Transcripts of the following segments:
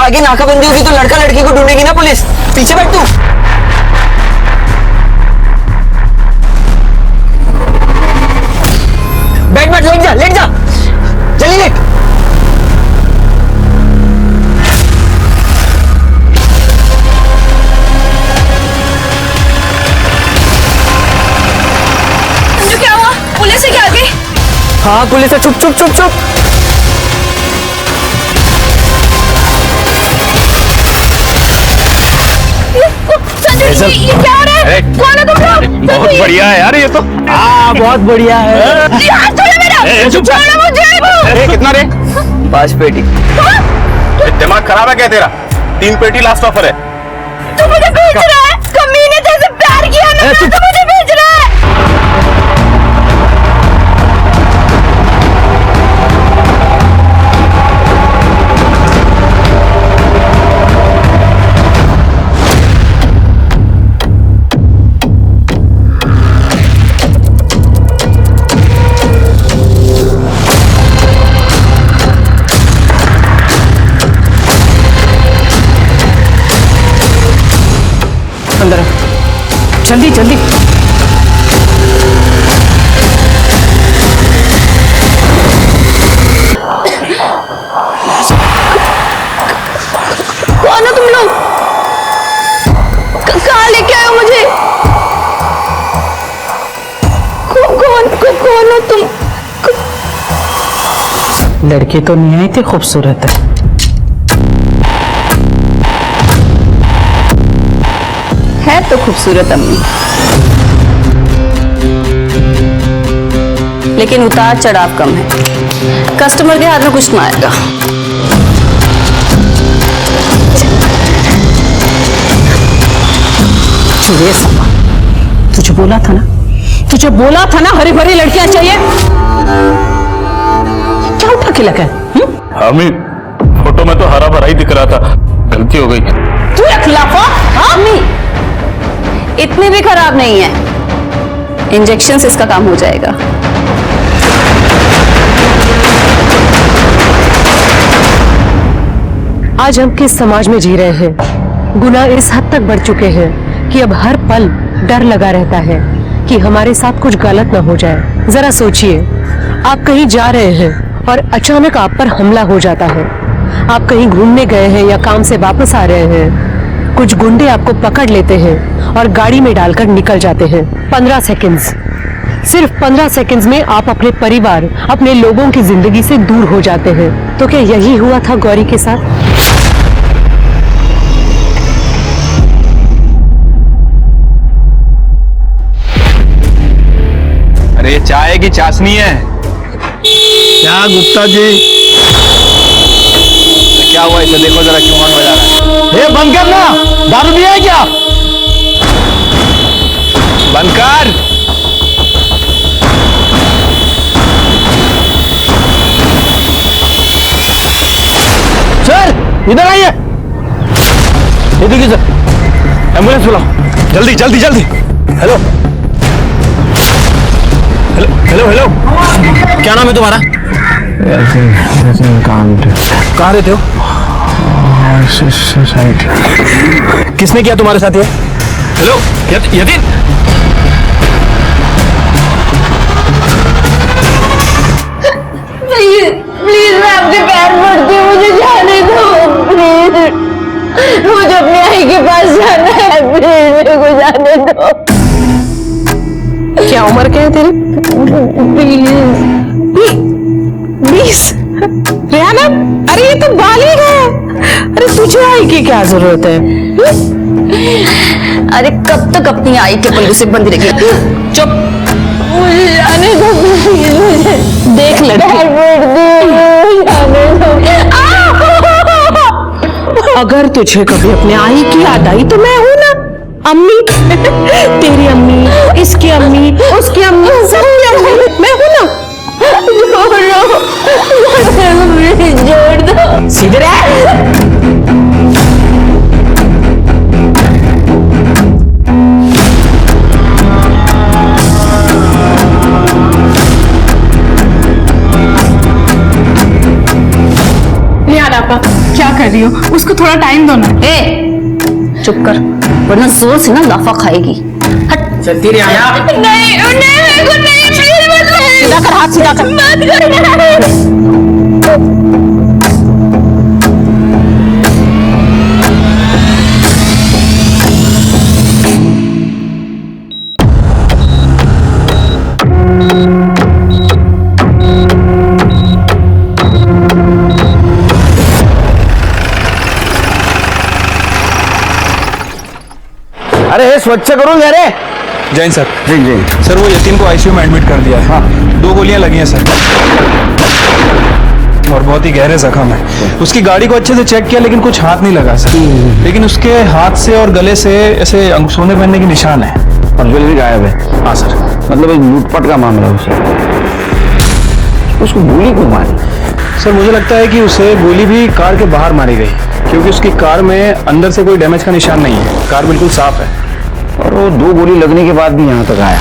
आगे नाकाबंदी होगी तो लड़का लड़की को ढूंढेगी ना पुलिस। पीछे बैठ तू। बैठ बैठ, लेट जा लेट जा, जल्दी लेट। क्या हुआ? पुलिस है क्या आगे? हाँ पुलिस है, चुप चुप चुप चुप। संजू जी, ये क्या हो रहा है? कौन है तुम लोग? बहुत बढ़िया है यार ये तो। हाँ बहुत बढ़िया है। ये हाथ छोड़ो मेरा। चुप छोड़ो मुझे। कितना रे? 5 पेटी। दिमाग खराब है क्या तेरा? 3 पेटी लास्ट ऑफर है। तू मुझे बेच रहा है? कमीने जैसे प्यार किया ना, तू मुझे बेच रहा है। अंदर जल्दी जल्दी। कौन हो तुम लोग? कहाँ लेके आए हो मुझे? कौन हो तुम? लड़की तो निहायत ही खूबसूरत है। है तो खूबसूरत अम्मी, लेकिन उतार चढ़ाव कम है। कस्टमर के हाथ में कुछ ना आएगा। चुड़े सामा, तुझे बोला था ना, तुझे बोला था ना हरी भरी लड़कियां चाहिए। क्या उठा के लगा? हमी फोटो में तो हरा भरा ही दिख रहा था, गलती हो गई। तू एक लाफा। अम्मी इतनी भी खराब नहीं है, इंजेक्शन से इसका काम हो जाएगा। आज हम किस समाज में जी रहे हैं? गुनाह इस हद तक बढ़ चुके हैं कि अब हर पल डर लगा रहता है कि हमारे साथ कुछ गलत ना हो जाए। जरा सोचिए, आप कहीं जा रहे हैं और अचानक आप पर हमला हो जाता है। आप कहीं घूमने गए हैं या काम से वापस आ रहे हैं, कुछ गुंडे आपको पकड़ लेते हैं और गाड़ी में डालकर निकल जाते हैं। 15 सेकंड्स, सिर्फ 15 सेकंड्स में आप अपने परिवार, अपने लोगों की जिंदगी से दूर हो जाते हैं। तो क्या यही हुआ था गौरी के साथ? अरे ये चाय की चाशनी है क्या गुप्ता जी? क्या हुआ इसे? देखो जरा क्यों मन बजा रहा है। ये बंद करना, दारू दिया है क्या? बंद कर। सर इधर आइए। ये देखिए सर, एम्बुलेंस बुलाओ जल्दी जल्दी जल्दी। हेलो हेलो हेलो हेलो, क्या नाम है तुम्हारा? कहाँ रहते हो? किसने किया तुम्हारे साथ ये? हेलो यतीन, प्लीज मैं आपके पैर पड़ती हूँ, मुझे जाने दो प्लीज। मुझे अपनी आई के पास जाना है, प्लीज मेरे को जाने दो। क्या उम्र क्या है तेरी? प्लीज रेहाना, अरे ये तो बालिग है। अरे तुझे आई की क्या जरूरत है? अरे कब तक अपनी आई के पल्लू से बंदी रहेगी? चुप। मुझे जाने दो प्लीज, मुझे देख लड़की। अगर तुझे कभी अपने आई की याद आई तो मैं हूं ना, अम्मी। तेरी अम्मी, इसकी अम्मी, उसकी अम्मी, सबकी अम्मी मैं हूं ना। जोड़ दो। सीधे रह। पापा क्या कर रही हो? उसको थोड़ा टाइम दो ना। ए चुप कर, वरना जोर से ना लाफा खाएगी। हट। चलती रही आया। नहीं नहीं, मेरे को नहीं, प्लीज मत ले। सीधा कर, हाथ सीधा कर। मत करना। अरे स्वच्छ करो यार। जैन सर। जी जी। सर वो यतीम को आईसीयू में एडमिट कर दिया है। हाँ। 2 गोलियां लगी हैं सर और बहुत ही गहरे जख्म है। उसकी गाड़ी को अच्छे से चेक किया लेकिन कुछ हाथ नहीं लगा सर। लेकिन उसके हाथ से और गले से ऐसे सोने पहनने के निशान है और ज्वेलरी गायब है। हाँ सर। मतलब एक लूटपाट का मामला है उसे। उसको गोली क्यों मारी? सर मुझे लगता है कि उसे गोली भी कार के बाहर मारी गई क्योंकि उसकी कार में अंदर से कोई डैमेज का निशान नहीं है। कार बिल्कुल साफ है। और वो 2 गोली लगने के बाद भी यहाँ तक आया।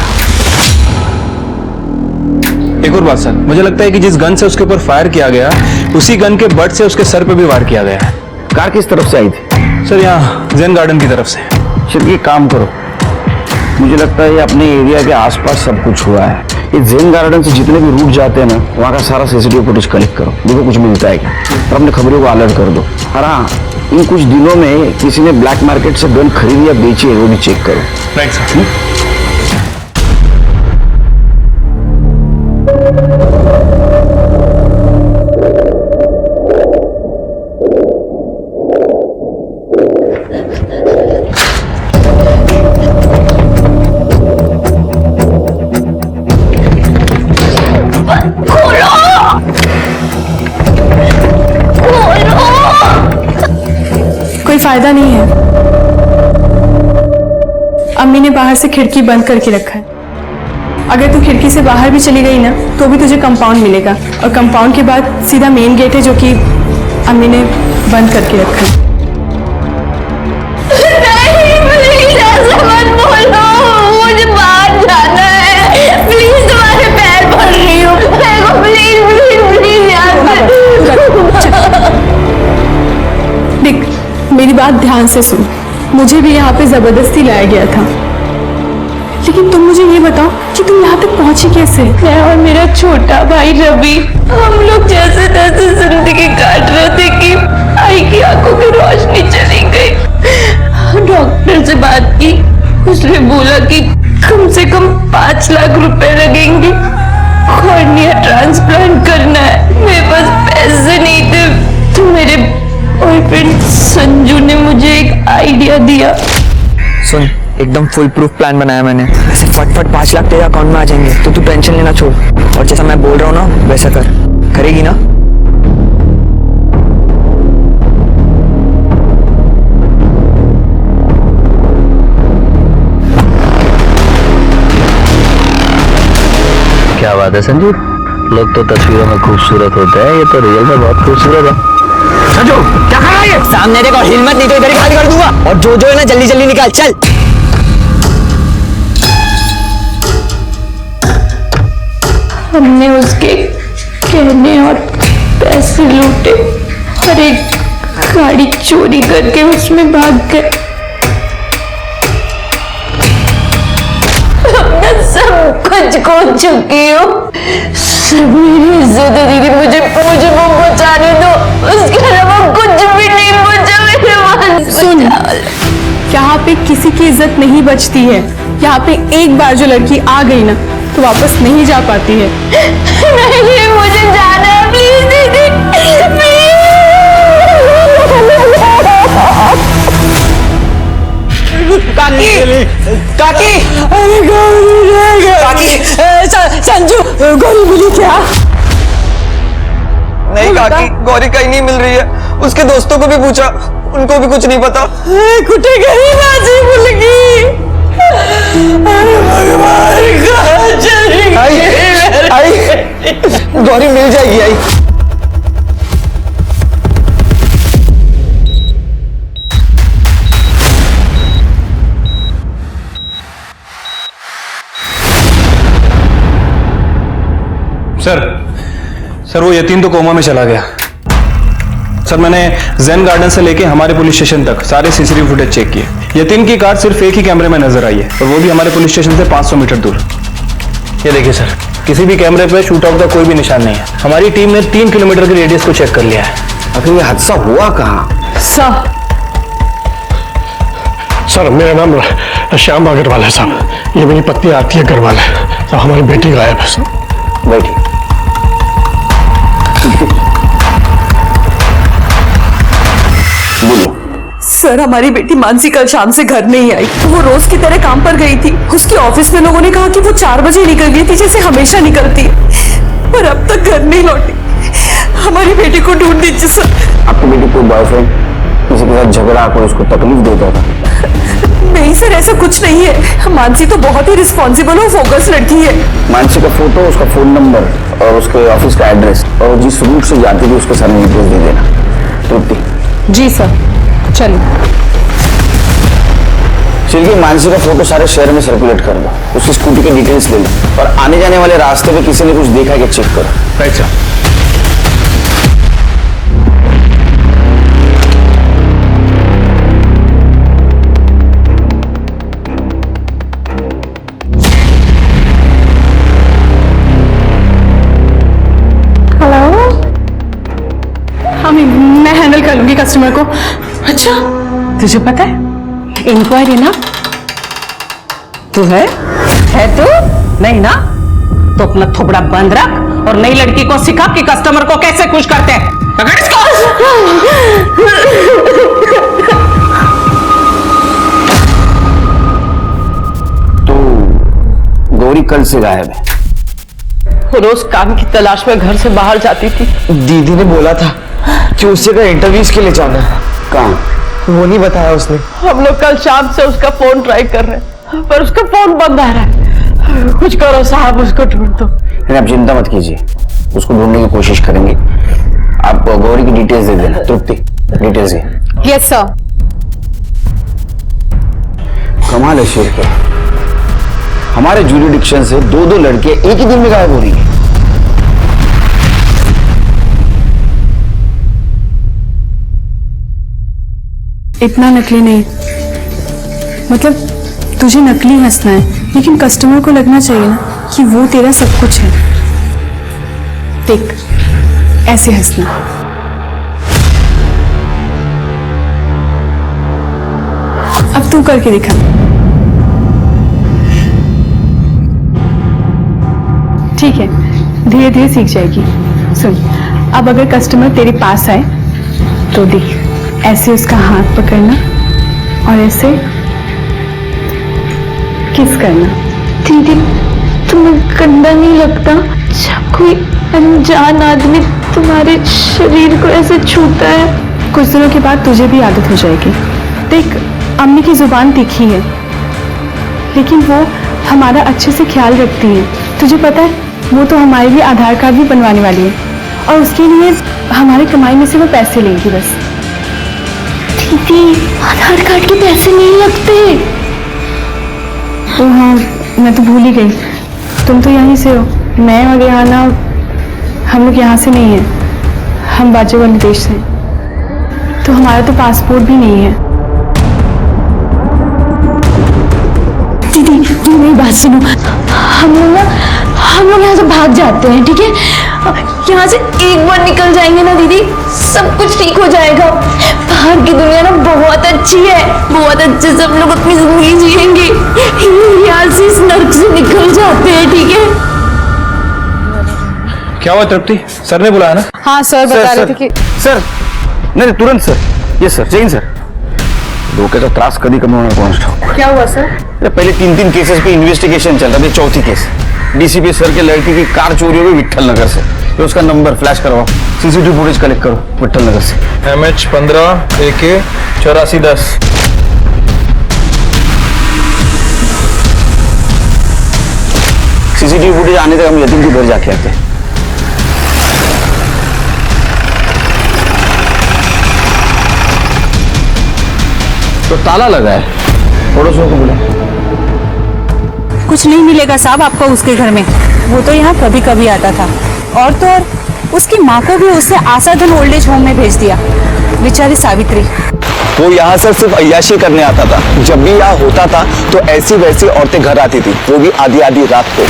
एक और बात सर, मुझे लगता है कि जिस गन से उसके ऊपर फायर किया गया उसी गन के बट से उसके सर पे भी वार किया गया है। कार किस तरफ से आई थी? सर यहाँ जैन गार्डन की तरफ से। सिर्फ ये काम करो, मुझे लगता है ये अपने एरिया के आसपास सब कुछ हुआ है। ये जैन गार्डन से जितने भी रूट जाते हैं ना, वहाँ का सारा सीसीटीवी फुटेज कलेक्ट करो, देखो कुछ मिलता है क्या। और अपने खबरों को अलर्ट कर दो। और हाँ, इन कुछ दिनों में किसी ने ब्लैक मार्केट से गन खरीदी या बेची है वो भी चेक करो। Right sir. कोई फायदा नहीं है। अम्मी ने बाहर से खिड़की बंद करके रखा है। अगर तू खिड़की से बाहर भी चली गई ना तो भी तुझे कंपाउंड मिलेगा और कंपाउंड के बाद सीधा मेन गेट है जो कि अम्मी ने बंद करके रखा है। नहीं प्लीज ऐसा मत बोलो, मुझे बाहर जाना है। प्लीज तुम्हारे पैर पड़ रही हूँ, मेरे को प्लीज प्लीज प्लीज यार। देख मेरी बात ध्यान से सुन। मुझे भी यहाँ पे जबरदस्ती लाया गया था, लेकिन तुम मुझे ये बताओ कि तुम यहाँ तक पहुंची कैसे? मैं और मेरा छोटा भाई रवि, हम लोग जैसे तैसे जिंदगी काट रहे थे कि आई की आंखों की रोशनी चली गई। डॉक्टर से बात की, उसने बोला कि कम से कम 5 लाख रुपए लगेंगे। कॉर्निया ट्रांसप्लांट करना है। मेरे पास पैसे नहीं थे तो मेरे बॉयफ्रेंड संजू ने मुझे एक आइडिया दिया। सुन, एकदम फुल प्रूफ प्लान बनाया मैंने। ऐसे फट 5 लाख तेरे अकाउंट में आ जाएंगे तो तू टेंशन लेना छोड़ और जैसा मैं बोल रहा हूँ ना वैसा कर। करेगी ना? क्या बात है संजू, लोग तो तस्वीरों में खूबसूरत होते हैं, ये तो रियल में बहुत खूबसूरत है। संजू क्या कर रहा है? सामने देखो, हिम्मत नहीं तो इधर ही खाली कर दूंगा। और जो है ना जल्दी जल्दी निकाल, चल। हमने उसके कहने और पैसे लूटे और एक गाड़ी चोरी करके उसमें भाग गए। मैं सब कुछ खो चुकी हूँ। सब मेरी इज्जत है दीदी, मुझे वो बचाने दो। उसके अलावा कुछ भी नहीं बचा मेरे पास। सुन, यहाँ पे किसी की इज्जत नहीं बचती है। यहाँ पे एक बार जो लड़की आ गई ना तो वापस नहीं जा पाती है। नहीं, मुझे जाना है, प्लीज दीदी, काकी काकी काकी संजू, गौरी मिली क्या? नहीं काकी, गौरी कहीं नहीं मिल रही है। उसके दोस्तों को भी पूछा, उनको भी कुछ नहीं पता। कुटे गई बाजी भूल गई। अरे भगवान, कहाँ चली गई? आई गौरी मिल जाएगी। आई सर वो यतीम तो कोमा में चला गया। सर मैंने जैन गार्डन से लेके हमारे पुलिस स्टेशन तक सारे सीसीटीवी फुटेज चेक किए। यतीन की कार सिर्फ एक ही कैमरे में नजर आई है और वो भी हमारे पुलिस स्टेशन से 500 मीटर दूर। ये देखिए सर, किसी भी कैमरे पे शूट आउट का कोई भी निशान नहीं है। हमारी टीम ने 3 किलोमीटर के रेडियस को चेक कर लिया है। आखिर ये हादसा हुआ कहाँ? सर मेरा नाम श्याम अग्रवाल है साहब, ये मेरी पत्नी आरती अग्रवाल है साहब, हमारी बेटी गायब है साहब। बैठिए। बोलो। सर हमारी बेटी मानसी कल शाम से घर नहीं आई। वो रोज की तरह काम पर गई थी। उसके ऑफिस में लोगों ने कहा कि वो 4 बजे निकल गई थी, जैसे हमेशा निकलती है, पर अब तक घर नहीं लौटी। हमारी बेटी को ढूंढ दीजिए सर। आपकी बेटी कोई बॉयफ्रेंड किसी के साथ झगड़ा कर उसको तकलीफ देता था? नहीं सर, ऐसा कुछ नहीं है। मानसी तो बहुत ही रिस्पॉन्सिबल और फोकस लड़की है। मानसी का फोटो, उसका फोन नंबर और उसके ऑफिस का एड्रेस और जिस रूट से जाती थी उसके सामने एड्रेस दे देना। तृप्ति। जी सर, चलिए। चलिए मानसी का फोटो सारे शहर में सर्कुलेट कर दो, उसकी स्कूटी के डिटेल्स ले लो और आने जाने वाले रास्ते में किसी ने कुछ देखा है कि चेक करो। Right sir. मैं हैंडल कर लूंगी कस्टमर को। अच्छा, तुझे पता है इंक्वायरी ना तू है तू नहीं ना, तो अपना थोपड़ा बंद रख और नई लड़की को सिखा कि कस्टमर को कैसे खुश करते हैं। पकड़ इसको। तो गौरी कल से गायब है। रोज काम की तलाश में घर से बाहर जाती थी। दीदी ने बोला था कि उसे का इंटरव्यूज के लिए जाना है। कहाँ? वो नहीं बताया उसने। हम लोग कल शाम से उसका फोन ट्राई कर रहे हैं पर उसका फोन बंद आ रहा है। कुछ करो साहब, उसको ढूंढ दो। आप चिंता मत कीजिए, उसको ढूंढने की कोशिश करेंगे। आप गौरी की डिटेल्स दे देना। तृप्ति, डिटेल्स दे। Yes sir. कमाल है शेर के, हमारे ज्यूरिडिक्शन से 2-2 लड़के एक ही दिन में गायब हो रही है। इतना नकली नहीं, मतलब तुझे नकली हंसना है लेकिन कस्टमर को लगना चाहिए ना कि वो तेरा सब कुछ है। देख, ऐसे हंसना। अब तू करके दिखा। ठीक है, धीरे धीरे सीख जाएगी। सुन, अब अगर कस्टमर तेरे पास आए तो देख, ऐसे उसका हाथ पकड़ना और ऐसे किस करना। दीदी तुम्हें गंदा नहीं लगता जब कोई अनजान आदमी तुम्हारे शरीर को ऐसे छूता है? कुछ दिनों के बाद तुझे भी आदत हो जाएगी। देख, अम्मी की जुबान तीखी है लेकिन वो हमारा अच्छे से ख्याल रखती है। तुझे पता है, वो तो हमारे लिए आधार कार्ड भी बनवाने वाली है और उसके लिए हमारी कमाई में से वो पैसे लेंगी बस। दीदी आधार कार्ड के पैसे नहीं लगते। तो हाँ, मैं तो भूल ही गई, तुम तो यहीं से हो। मैं और रेहाना, हम लोग यहाँ से नहीं हैं, हम बाजू वाले देश से हैं, तो हमारा तो पासपोर्ट भी नहीं है। दीदी मेरी बात सुनो, हम लोग यहाँ से भाग जाते हैं, ठीक है? यहाँ से एक बार निकल जाएंगे ना दीदी, सब कुछ ठीक हो जाएगा। बाहर की दुनिया ना बहुत अच्छी है, बहुत अच्छे से हम लोग अपनी जिंदगी जिएंगे। यहाँ से इस नर्क से निकल जाते हैं, ठीक है? क्या हुआ तृप्ति? सर ने बुलाया ना? हाँ सर, बता रहे थे कि सर, नहीं तुरंत सर। ये सर, जैन सर, डोके तो त्रास कभी कम होना पहुंच। क्या हुआ सर? पहले 3 केसेस पे इन्वेस्टिगेशन चल रहा था, चौथी केस डीसीपी सर के लड़की की कार चोरी हो गई विट्ठल नगर से। तो उसका नंबर फ्लैश करवाओ, सीसीटीवी फुटेज कलेक्ट करो विट्ठल नगर से। MH15 AK 8410। सीसीटीवी फुटेज आने तक हम यतीन के घर जाके आते हैं। तो ताला लगा है, पड़ोसियों को बुला। कुछ नहीं मिलेगा साहब आपको उसके घर में, वो तो यहाँ कभी कभी आता था। और तो और उसकी माँ को भी उसने आशाधन ओल्ड एज होम में भेज दिया। बेचारी सावित्री। वो यहाँ सर सिर्फ अय्याशी करने आता था। जब भी यहाँ होता था तो ऐसी वैसी औरतें घर आती थी, वो भी आधी आधी रात को।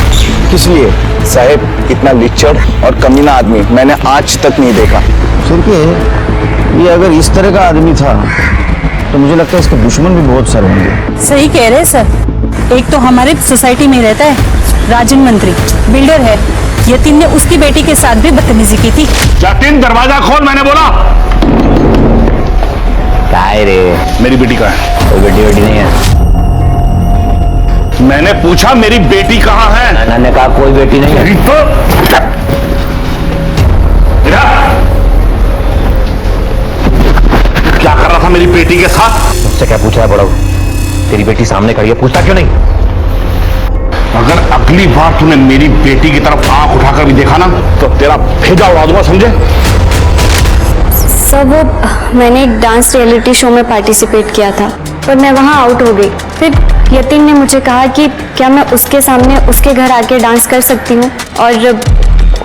किस लिए? साहब, इतना लिच्चड़ और कमीना आदमी मैंने आज तक नहीं देखा। फिर के ये अगर इस तरह का आदमी था तो मुझे लगता है इसके दुश्मन भी बहुत सारे होंगे। सही कह रहे हैं सर। एक तो हमारे सोसाइटी में रहता है राजन मंत्री, बिल्डर है। यतीन ने उसकी बेटी के साथ भी बदतमीजी की थी। यतीन, दरवाजा खोल, मैंने बोला। काय रे, मेरी बेटी कहाँ है? कोई बेटी नहीं है। मैंने पूछा मेरी बेटी कहाँ है? नाना ने कहा कोई बेटी नहीं है। क्या कर रहा था मेरी बेटी के साथ? मुझसे क्या पूछा है बड़ा? तेरी बेटी सामने खड़ी है, पूछता क्यों नहीं? अगर अगली बार तूने मेरी बेटी की तरफ आंख उठाकर भी देखा ना तो तेरा भेजा उड़ा दूंगा, समझे? सर, वो मैंने एक डांस रियलिटी शो में पार्टिसिपेट किया था, पर मैं वहाँ आउट हो गई। फिर यतीन ने मुझे कहा कि क्या मैं उसके सामने उसके घर आके डांस कर सकती हूँ, और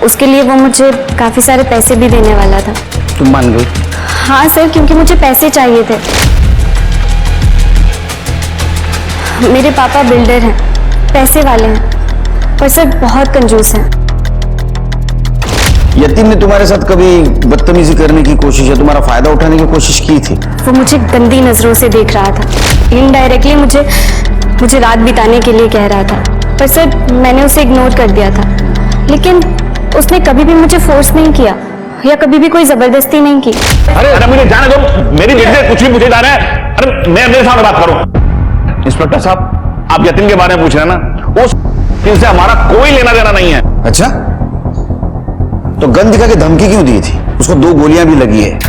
उसके लिए वो मुझे काफ़ी सारे पैसे भी देने वाला था। तुम मान गई? हाँ सर, क्योंकि मुझे पैसे चाहिए थे। मेरे पापा बिल्डर हैं, पैसे वाले हैं, पर सर बहुत कंजूस हैं। यतीन ने तुम्हारे साथ कभी बदतमीजी करने की कोशिश या तुम्हारा फायदा उठाने की कोशिश की थी? वो मुझे गंदी नजरों से देख रहा था। इनडायरेक्टली मुझे रात बिताने के लिए कह रहा था, पर सर मैंने उसे इग्नोर कर दिया था। लेकिन उसने कभी भी मुझे फोर्स नहीं किया या कभी भी कोई जबरदस्ती नहीं की। अरे मुझे जाने दो, मेरी बेटी से कुछ भी पूछे जा रहे हैं। अरे मैं अपने सामने बात करूं। इंस्पेक्टर साहब, आप यतीन के बारे में पूछ रहे हैं ना, उस से हमारा कोई लेना देना नहीं है। अच्छा, तो गन दिखा के धमकी क्यों दी थी? उसको 2 गोलियां भी लगी है।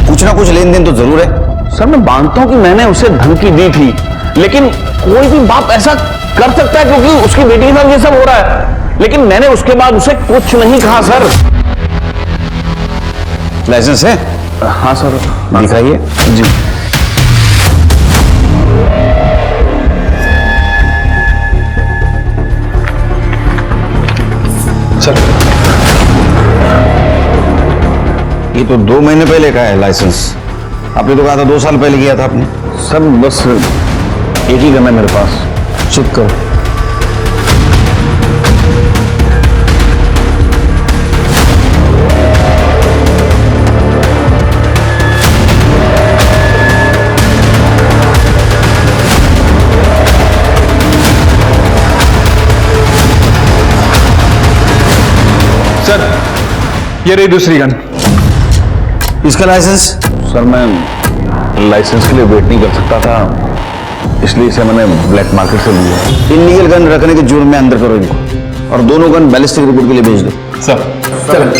कुछ ना कुछ लेन देन तो जरूर है। सर, मैं मानता हूं कि मैंने उसे धमकी दी थी, लेकिन कोई भी बाप ऐसा कर सकता है क्योंकि उसकी बेटी के साथ ये सब हो रहा है। लेकिन मैंने उसके बाद उसे कुछ नहीं कहा। सर, लाइसेंस है? हाँ सर, दिखाइए। जी। सर, ये तो 2 महीने पहले का है लाइसेंस। आपने तो कहा था 2 साल पहले किया था आपने। सर, बस एक ही गन है मेरे पास। चेक करो। सर, ये रही दूसरी गन। इसका लाइसेंस? सर, मैं लाइसेंस के लिए वेट नहीं कर सकता था, इसलिए इसे मैंने ब्लैक मार्केट से लिया। इलीगल गन रखने के जुर्म में अंदर करो इनको, और दोनों गन बैलिस्टिक रिपोर्ट के लिए भेज दो। सर,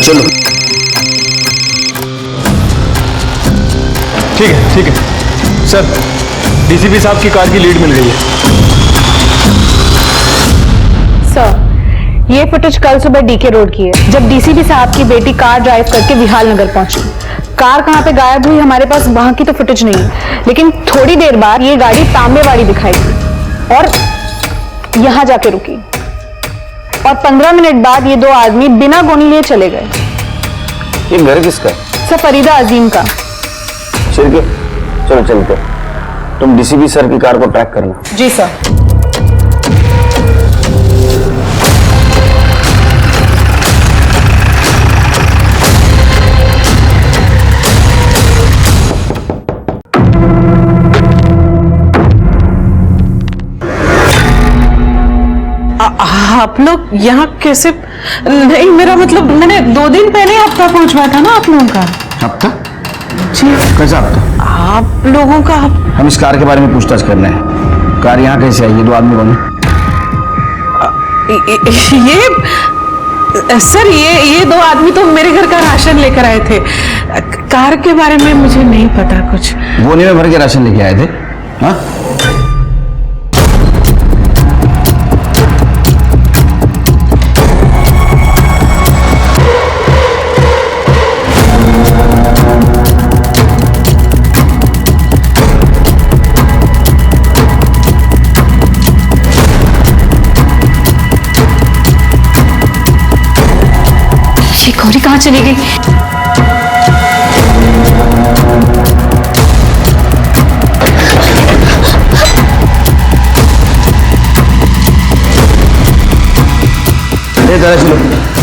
चलो। ठीक है। सर, डीसीपी साहब की कार की लीड मिल गई है। सर, ये फुटेज कल सुबह डीके रोड की है, जब डीसीपी साहब की बेटी कार ड्राइव करके विहाल नगर पहुंची। कार कहां पे गायब हुई हमारे पास वहां की तो फुटेज नहीं है, लेकिन थोड़ी देर बाद ये गाड़ी तांबेवाड़ी दिखाई दी और यहां जाके रुकी, और 15 मिनट बाद ये 2 आदमी बिना गोली लिए चले गए। ये घर किसका है? सर, फरीदा अजीम का। चलो चलते। तुम डीसीपी सर की कार को ट्रैक करना। जी सर। आप लोग यहाँ कैसे? नहीं, मेरा मतलब मैंने 2 दिन पहले हफ्ता पहुंचवाया था ना आप लोगों का। हफ्ता? जी। कैसा हफ्ता? आप लोगों का? हम इस कार के बारे में पूछताछ करना है। कार यहाँ कैसे आई? ये 2 आदमी कौन है? ये सर, ये 2 आदमी तो मेरे घर का राशन लेकर आए थे। कार के बारे में मुझे नहीं पता कुछ। बोने में भर के राशन लेके आए थे? हाँ? कहाँ चली गई?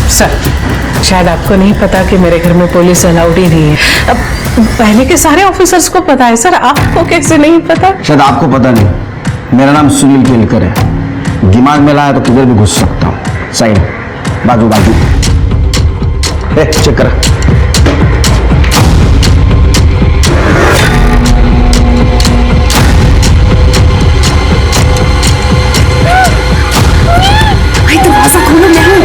सर, शायद आपको नहीं पता कि मेरे घर में पुलिस अलाउड ही नहीं है। अब पहले के सारे ऑफिसर्स को पता है सर, आपको कैसे नहीं पता? शायद आपको पता नहीं, मेरा नाम सुनील केलकर है। दिमाग में लाया तो किधर भी घुस सकता हूँ। साइड, बाजू बाजू। चेक करा। दरवाजा खोलो, मैं हूं।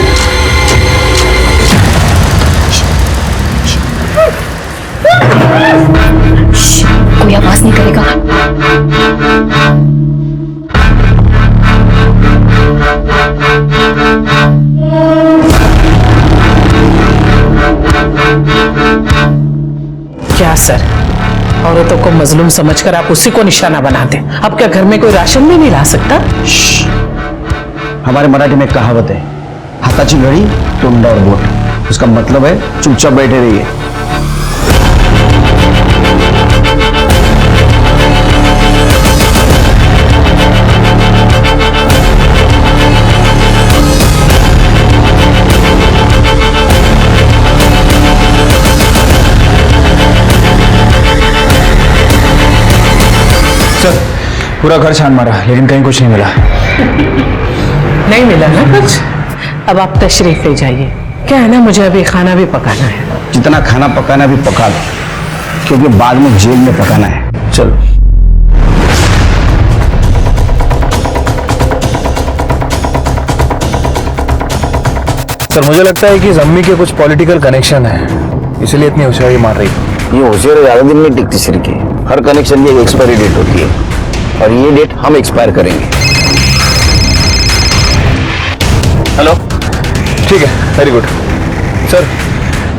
कोई आवाज नहीं करेगा। क्या सर, औरतों को मजलूम समझकर आप उसी को निशाना बनाते? अब क्या घर में कोई राशन भी नहीं ला सकता? हमारे मराठी में एक कहावत है, हाथाची घड़ी तोंडावर बोट। उसका मतलब है चुपचाप बैठे रहिए। सर, पूरा घर छान मारा लेकिन कहीं कुछ नहीं मिला। नहीं मिला ना कुछ? अब आप तशरीफ ले जाइए। क्या है ना, मुझे अभी खाना भी पकाना है। जितना खाना पकाना भी पका दो, क्योंकि बाद में जेल में पकाना है। चलो। सर, मुझे लगता है कि इस अम्मी के कुछ पॉलिटिकल कनेक्शन है, इसलिए इतनी होशियारी मार रही है। ये होशियारी ज्यादा दिन नहीं टिकती सिर की। हर कनेक्शन की एक एक्सपायरी डेट होती है और ये डेट हम एक्सपायर करेंगे। हेलो, ठीक है, वेरी गुड। सर,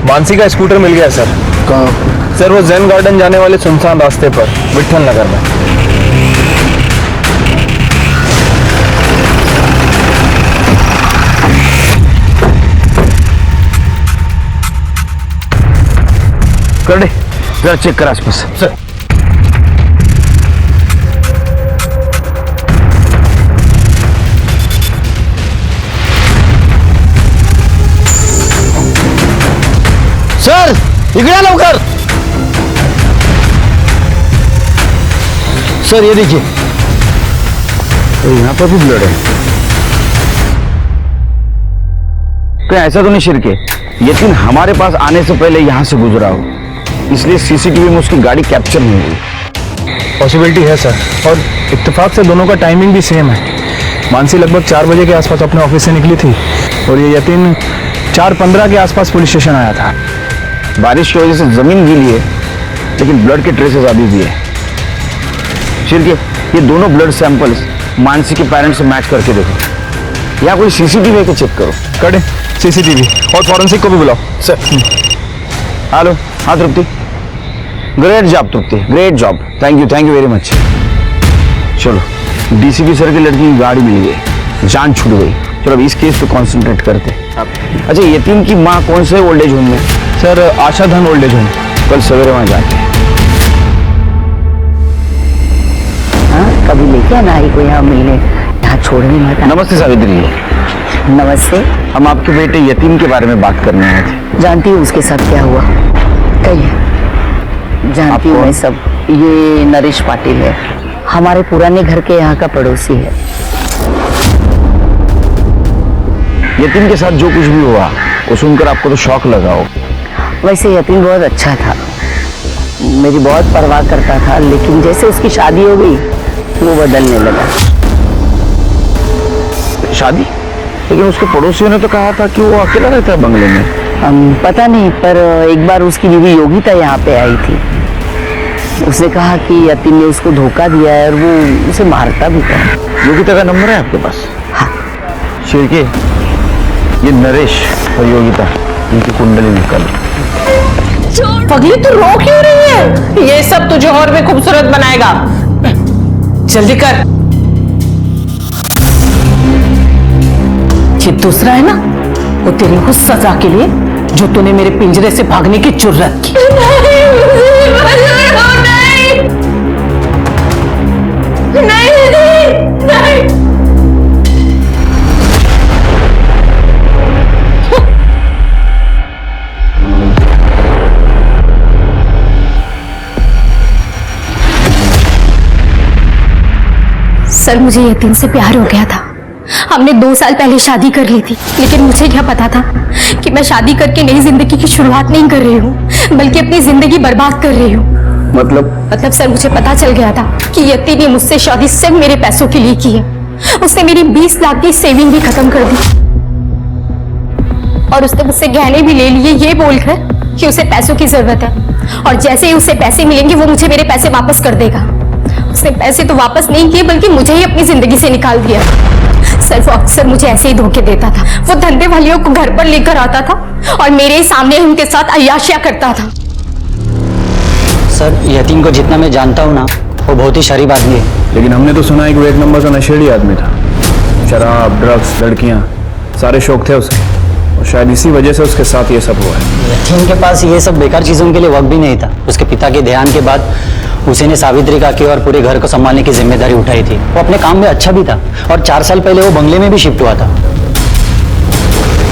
मानसी का स्कूटर मिल गया सर। कहाँ? सर, वो जैन गार्डन जाने वाले सुनसान रास्ते पर विठल नगर में। कर दे, जरा चेक कर आसपास। सर, सर इकडे या लवकर। सर ये देखिए, तो यहाँ पर भी ब्लड है। कहीं ऐसा तो नहीं शिरके यतीन हमारे पास आने से पहले यहाँ से गुजरा हो, इसलिए सीसीटीवी में उसकी गाड़ी कैप्चर नहीं हुई? पॉसिबिलिटी है सर, और इत्तेफाक से दोनों का टाइमिंग भी सेम है। मानसी लगभग 4 बजे के आसपास अपने ऑफिस से निकली थी और ये यतीन 4:15 के आसपास पुलिस स्टेशन आया था। बारिश की वजह से जमीन गीली है, लेकिन ब्लड के ट्रेसेस अभी भी है। शिरके ये दोनों ब्लड सैंपल्स मानसी के पेरेंट्स से मैच करके देखो। या कोई सीसीटीवी है कि चेक करो। करें सीसीटीवी और फॉरेंसिक को भी बुलाओ। सर। हेलो, हाँ Tripti. Great job Tripti, great job. Thank you very much. चलो, डीसीपी सर की लड़की की गाड़ी मिल गई, जान छूट गई। चलो अब इस केस पे कॉन्सेंट्रेट करते। अच्छा, यतीम की माँ कौन से ओल्ड एज होम में? सर, आशा धन ओल्ड एज होम। कल सवेरे वहां जाके। कभी लेके आना आई को यहाँ मिलने, यहाँ छोड़ने मत। नमस्ते सावित्री। नमस्ते। हम आपके बेटे यतीम के बारे में बात करने आए थे। जानती हूँ उसके साथ क्या हुआ? कहिए। जानती हूँ मैं सब। ये नरेश पाटिल है, हमारे पुराने घर के यहाँ का पड़ोसी है। यतीम के साथ जो कुछ भी हुआ वो सुनकर आपको तो शौक लगा हो। वैसे यतीम बहुत अच्छा था, मेरी बहुत परवाह करता था, लेकिन जैसे उसकी शादी हो गई वो बदलने लगा। शादी? लेकिन उसके पड़ोसियों ने तो कहा था कि वो अकेला रहता है बंगले में। पता नहीं, पर एक बार उसकी बीवी योगिता यहाँ पे आई थी। उसने कहा कि यतीम ने उसको धोखा दिया है और वो उसे मारता भी था। योगिता का नंबर है आपके पास? हाँ। शिरके, ये नरेश और योगिता, इनकी कुंडली निकल। पगली तू रो क्यों रही है? ये सब तुझे और भी खूबसूरत बनाएगा। जल्दी कर। ये दूसरा है ना, वो तेरी उस सजा के लिए जो तूने मेरे पिंजरे से भागने की जुर्रत की। सर, मुझे यतीम से प्यार हो गया था। हमने 2 साल पहले शादी कर ली थी, लेकिन मुझे क्या पता था कि मैं शादी करके नई जिंदगी की शुरुआत नहीं कर रही हूँ, बल्कि अपनी जिंदगी बर्बाद कर रही हूँ। मतलब सर, मुझे पता चल गया था कि यतीम ने मुझसे शादी सिर्फ मेरे पैसों के लिए की है। उसने मेरी 20 लाख की सेविंग भी खत्म कर दी और उसने मुझसे गहने भी ले लिए, ये बोलकर कि उसे पैसों की जरूरत है और जैसे ही उसे पैसे मिलेंगे वो मुझे मेरे पैसे वापस कर देगा। उसने पैसे तो वापस नहीं किए, बल्कि मुझे ही अपनी जिंदगी से निकाल दिया। सर, वो अक्सर मुझे ऐसे ही धोखे देता था। वो धंधे वालियों को घर पर लेकर आता था और मेरे सामने उनके साथ अय्याशियां करता था। सर, यतीम को जितना मैं जानता हूँ ना, वो बहुत ही शरीफ आदमी है। लेकिन हमने तो सुना है कि वो एक नंबर का नशेड़ी आदमी था। शराब, ड्रग्स, लड़कियां, सारे शौक थे उसे, और शायद इसी वजह से उसके साथ ये सब हुआ है। यतीम के पास ये सब बेकार चीजों के लिए वक्त भी नहीं था। उसके पिता के देहांत के बाद उसी ने सावित्री काकी और पूरे घर को संभालने की जिम्मेदारी उठाई थी। वो अपने काम में अच्छा भी था और 4 साल पहले वो बंगले में भी शिफ्ट हुआ था।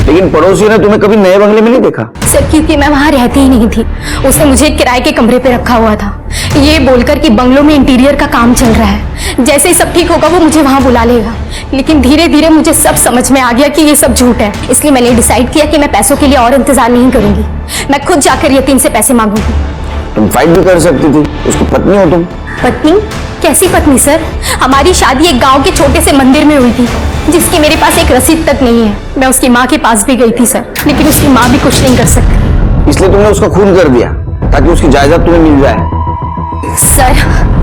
लेकिन पड़ोसियों ने तुम्हें कभी नए बंगले में नहीं देखा? सर, क्योंकि मैं वहां रहती ही नहीं थी। उसने मुझे किराए के कमरे पे रखा हुआ था, ये बोलकर कि बंगलों में इंटीरियर का काम चल रहा है, जैसे ही सब ठीक होगा वो मुझे वहां बुला लेगा। लेकिन धीरे धीरे मुझे सब समझ में आ गया कि ये सब झूठ है। इसलिए मैंने डिसाइड किया कि मैं पैसों के लिए और इंतजार नहीं करूंगी। मैं खुद जाकर यतीम से पैसे मांगूंगी। तुम फाइट भी कर सकती थी, उसकी पत्नी हो तुम। पत्नी? कैसी पत्नी सर? हमारी शादी एक गांव के छोटे से मंदिर में हुई थी, जिसकी मेरे पास एक रसीद तक नहीं है। मैं उसकी माँ के पास भी गई थी सर, लेकिन उसकी माँ भी कुछ नहीं कर सकती। इसलिए तुमने उसका खून कर दिया ताकि उसकी जायदाद तुम्हें मिल जाए। सर,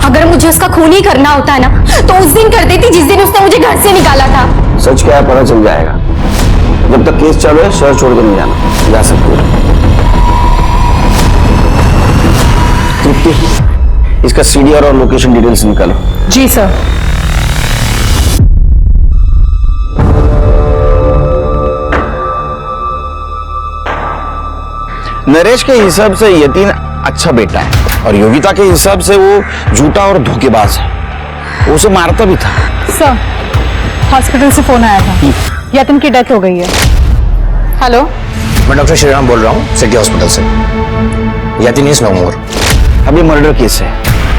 अगर मुझे उसका खून ही करना होता ना, तो उस दिन कर देती जिस दिन उसने मुझे घर से निकाला था। सच क्या है पता चल जाएगा। जब तक केस चालू है शहर छोड़ कर नहीं जाना। जा सकते हो। तृप्ति, इसका सीडीआर और लोकेशन डिटेल्स निकालो। जी सर। नरेश के हिसाब से यतीन अच्छा बेटा है और योगिता के हिसाब से वो झूठा और धोखेबाज है। वो उसे मारता भी था। सर, हॉस्पिटल से फोन आया था, यतीन की डेथ हो गई है। हेलो, मैं डॉक्टर श्रीराम बोल रहा हूँ सिटी हॉस्पिटल से। यतीन इज नो मोर। अभी मर्डर केस है।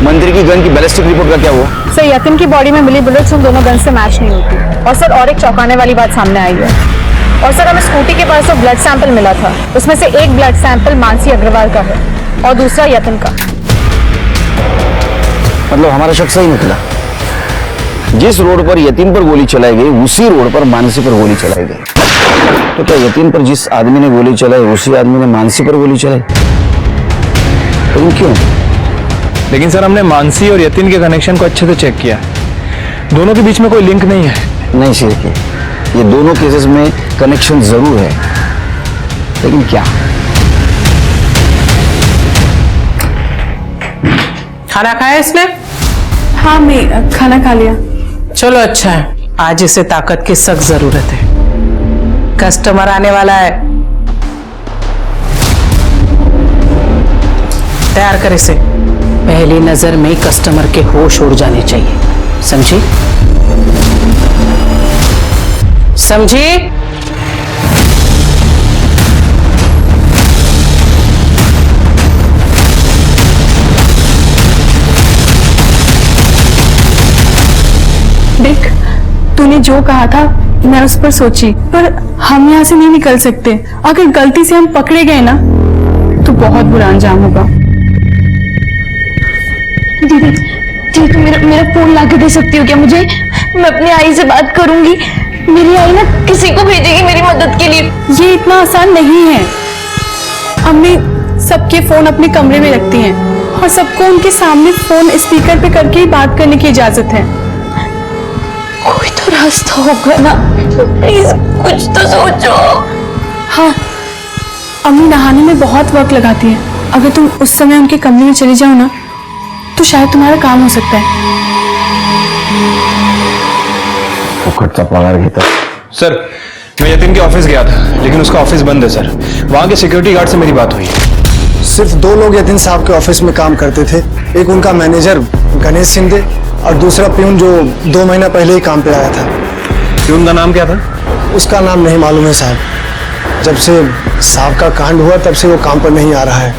मंदिर की गन की बैलिस्टिक रिपोर्ट का क्या हुआ? सर, यतीन की बॉडी में मिली बुलेट्स उन दोनों गन से मैच नहीं होती। और सर, और एक चौंकाने वाली बात सामने आई है। और सर, हमें स्कूटी के पास जो ब्लड सैंपल मिला था, उसमें से एक ब्लड सैंपल मानसी अग्रवाल का है और दूसरा यतीन का। मतलब हमारा शक सही निकला। जिस रोड पर यतीन पर गोली चलाई गई उसी रोड पर मानसी पर गोली चलाई गई। तो क्या यतीन पर जिस आदमी ने गोली चलाई उसी आदमी ने मानसी पर गोली चलाई? लेकिन क्यों? लेकिन सर, हमने मानसी और यतीन के कनेक्शन को अच्छे से चेक किया। दोनों के बीच में कोई लिंक नहीं है। नहीं सिरके, ये दोनों केसेस में कनेक्शन जरूर है, लेकिन क्या? खाना खाया इसने? हाँ, मैं खाना खा लिया। चलो अच्छा है, आज इसे ताकत की सख्त जरूरत है। कस्टमर आने वाला है, तैयार कर इसे। पहली नजर में कस्टमर के होश उड़ जाने चाहिए, समझी? समझी? देख, तूने जो कहा था मैं उस पर सोची, पर हम यहाँ से नहीं निकल सकते। अगर गलती से हम पकड़े गए ना तो बहुत बुरा अंजाम होगा। दीदी, तुम मेरा फोन ला के दे सकती हो क्या मुझे? मैं अपनी आई से बात करूंगी। मेरी आई ना किसी को भेजेगी मेरी मदद के लिए। ये इतना आसान नहीं है। अम्मी सबके फोन अपने कमरे में रखती हैं और सबको उनके सामने फोन स्पीकर पे करके ही बात करने की इजाजत है। कोई तो रास्ता होगा ना, प्लीज कुछ तो सोचो। हाँ, अम्मी नहाने में बहुत वक्त लगाती है। अगर तुम उस समय उनके कमरे में चली जाओ ना तो शायद तुम्हारा काम हो सकता है। उखड़ता पगार घेता। सर, मैं यतिन के ऑफिस गया था, लेकिन उसका ऑफिस बंद है सर। वहाँ के सिक्योरिटी गार्ड से मेरी बात हुई। सिर्फ 2 लोग यतिन साहब के ऑफिस में काम करते थे। एक उनका मैनेजर गणेश शिंदे और दूसरा प्यून जो 2 महीना पहले ही काम पे आया था। प्यून का नाम क्या था? उसका नाम नहीं मालूम है साहब। जब से साहब का कांड हुआ तब से वो काम पर नहीं आ रहा है।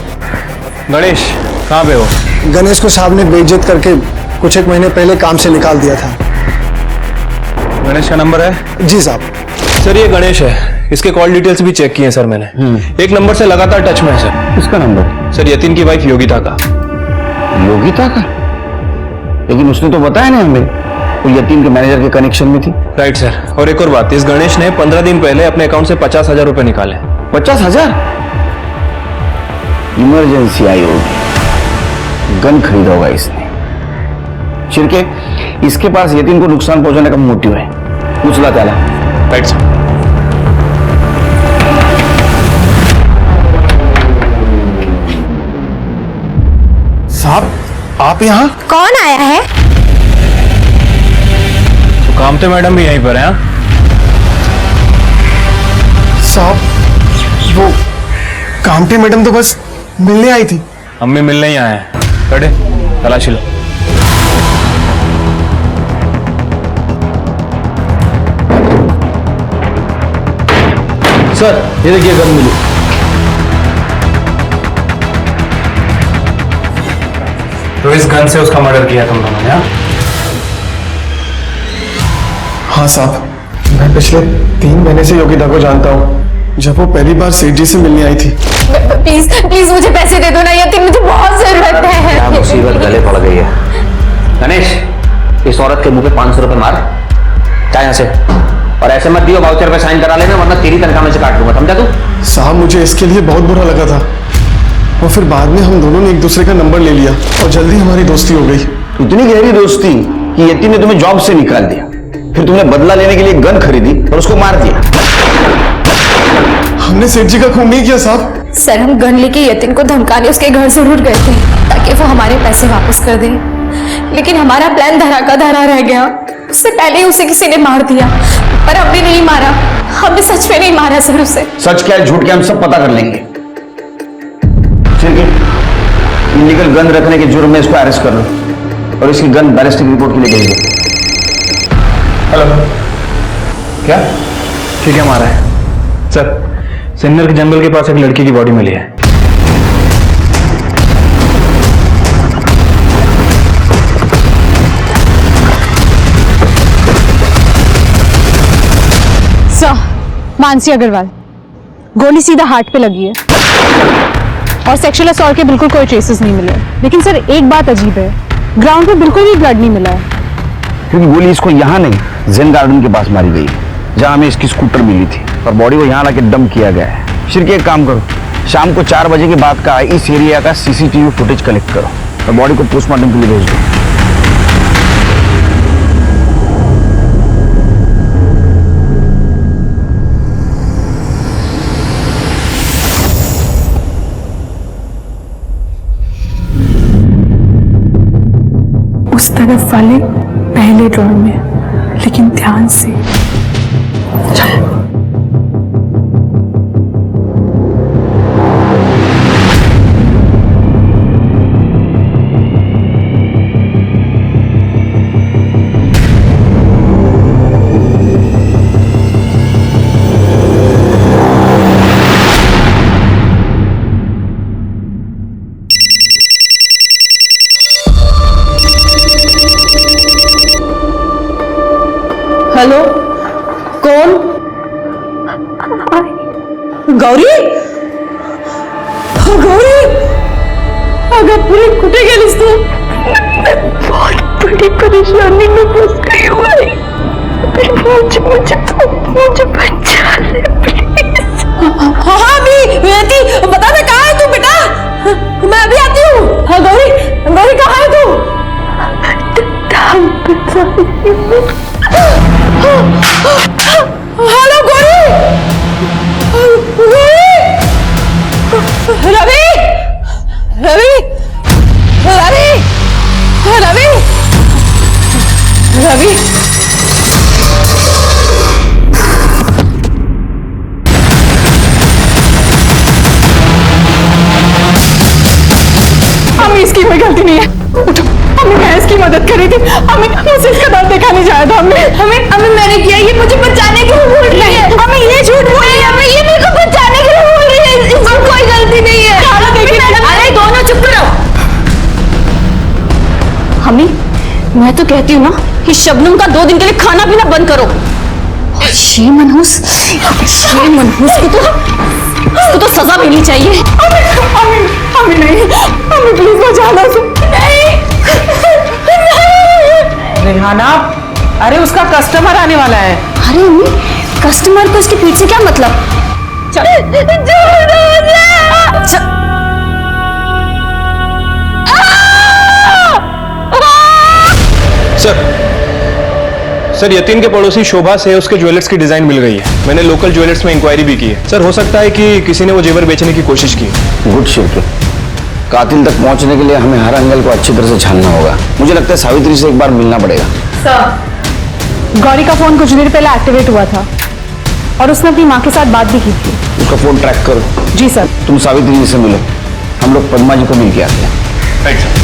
गणेश कहाँ पे हो? गणेश को साहब ने बेइज्जत करके कुछ 1 महीने पहले काम से निकाल दिया था। गणेश का नंबर है? जी साहब। सर ये गणेश है, इसके कॉल डिटेल्स भी चेक किए सर मैंने। एक नंबर से लगातार टच में है सर। किसका नंबर? सर यतिन की वाइफ योगिता का। योगिता का? लेकिन उसने तो बताया नहीं हमें, वो यतीन के मैनेजर के कनेक्शन में थी। Right sir. और एक और बात, इस गणेश ने 15 दिन पहले अपने अकाउंट से 50,000 रुपए निकाले। 50,000? इमरजेंसी आई होगी, गन खरीदा होगा इसने। शिरके, इसके पास यतीन को नुकसान पहुंचाने का मोटिव है। उछला त्याला। Right sir. साहब आप यहाँ? कौन आया है? तो कामते मैडम भी यहीं पर हैं? साहब वो कामते मैडम तो बस मिलने आई थी। अम्मी मिलने ही आए हैं। खड़े, तलाशी लो। सर ये देखिए गन मिली। तो इस गन से उसका मर्डर किया तुम दोनों ने? हाँ साहब, मैं पिछले 3 महीने से योगिता को जानता हूँ, जब वो पहली बार सेठ जी से मिलने आई थी। प्लीज प्लीज मुझे पैसे दे दो ना यतिन, मुझे बहुत जरूरत है। क्या मुसीबत गले पड़ गई है। गणेश, इस औरत के मुंह पे 500 रुपए मार, चाहे यहाँ से। और ऐसे मत दियो, वाउचर पे साइन करा लेना, वरना तेरी तनख्वाह में से काट दूंगा, समझा तू? साहब मुझे इसके लिए बहुत बुरा लगा था, और फिर बाद में हम दोनों ने एक दूसरे का नंबर ले लिया और जल्दी हमारी दोस्ती हो गई। इतनी गहरी दोस्ती कि यतीन ने तुम्हें जॉब से निकाल दिया, फिर तुमने बदला लेने के लिए गन खरीदी और उसको मार दिया। हमने सेठ जी का खून नहीं किया साहब। सर हम गन लेके यतिन को धमकाने उसके घर जरूर गए थे ताकि वो हमारे पैसे वापस कर दे, लेकिन हमारा प्लान धरा का धरा रह गया। उससे पहले ही उसे किसी ने मार दिया, पर हमने नहीं मारा। हमने सच में नहीं मारा सर उसे। सच क्या है झूठ क्या हम सब पता कर लेंगे। ठीक है, इलीगल गन रखने के जुर्म में इसको अरेस्ट कर लो और इसकी गन बैलिस्टिक रिपोर्ट के लिए भेज दो। हेलो, क्या? ठीक है, हमारा है सर। सिन्नर के जंगल के पास एक लड़की की बॉडी मिली है। मानसी अग्रवाल, गोली सीधा हार्ट पे लगी है और सेक्सुअल असॉल्ट के बिल्कुल कोई ट्रेसेस नहीं मिले। लेकिन सर एक बात अजीब है, ग्राउंड पे बिल्कुल भी ब्लड नहीं मिला है। क्योंकि गोली इसको यहाँ नहीं, जेन गार्डन के पास मारी गई, जहाँ हमें इसकी स्कूटर मिली थी, और बॉडी को यहाँ लाके डंप किया गया है। शिरके एक काम करो, शाम को 4 बजे के बाद का इस एरिया का CCTV फुटेज कलेक्ट करो और बॉडी को पोस्टमार्टम के लिए भेज दो। उस तरफ वाले पहले ड्रॉर में, लेकिन ध्यान से। हेलो, कौन? गौरी? गौरी, अगं पुढे कुठे गेलीस तू? बहुत बड़ी परेशानी में फंस गई हूँ भाई। मुझे बचा ले प्लीज। हाँ मैं आती, बता दे कहाँ है तू बेटा? मैं अभी आती हूँ। हाँ गौरी, गौरी कहाँ है तू? हेलो गौरी, रवि, रवि, रवि, रवि, रवि। कोई इसकी कोई गलती नहीं है। उठो, हमें मैं इसकी मदद करी थी, हमें मुझे इसका दर्द दिखाने जाया था। हमें मैंने किया, ये मुझे बचाने के लिए बोल रही है। हमें ये झूठ बोल रही है, हमें ये मेरे को बचाने के लिए बोल रही है। इसमें कोई गलती नहीं है। अरे दोनों चुप करो। हमी, मैं तो कहती हूँ ना कि शबनम का 2 दिन के लिए खाना पीना बंद करो। ये मनहूस को तो सजा मिलनी चाहिए। हमें नहीं, हमें प्लीज बचाना। रेहाना, अरे उसका कस्टमर आने वाला है। अरे अम्मी, कस्टमर को इसके पीछे क्या मतलब? सर यतीन के पड़ोसी शोभा से उसके ज्वेलर्स की डिजाइन मिल गई है। मैंने लोकल ज्वेलर्स में इंक्वायरी भी की है। सर हो सकता है कि किसी ने वो जेवर बेचने की कोशिश की। Good shift. कातिल तक पहुंचने के लिए हमें हर एंगल को अच्छी तरह से छानना होगा। मुझे लगता है सावित्री से एक बार मिलना पड़ेगा। सर, गौरी का फोन कुछ देर पहले एक्टिवेट हुआ था और उसने अपनी माँ के साथ बात भी की थी। उसका फोन ट्रैक करो। जी सर। तुम सावित्री जी से मिलो, हम लोग पद्मा जी को मिल के आते हैं। Right sir.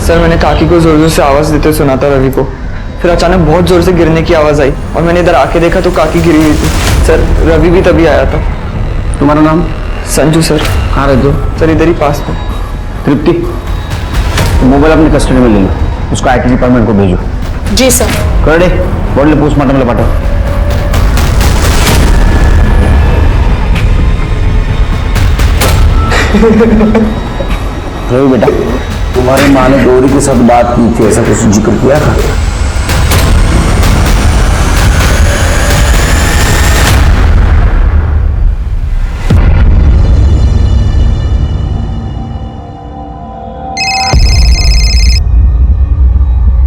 सर मैंने काकी को जोर जोर से आवाज देते सुना था रवि को। फिर अचानक बहुत जोर से गिरने की आवाज आई और मैंने इधर आके देखा तो काकी गिरी हुई थी। सर रवि भी तभी आया था। तुम्हारा नाम? संजू सर। कहाँ रहते हो? सर इधर ही पास में। तृप्ति, मोबाइल अपनी कस्टडी में ले लो, उसको IT डिपार्टमेंट को भेजो। जी सर। कर दे, बॉडी पोस्टमार्टम में पाठो। रवि बेटा, तुम्हारी माँ ने गौरी के साथ बात की थी, ऐसा कुछ जिक्र किया था?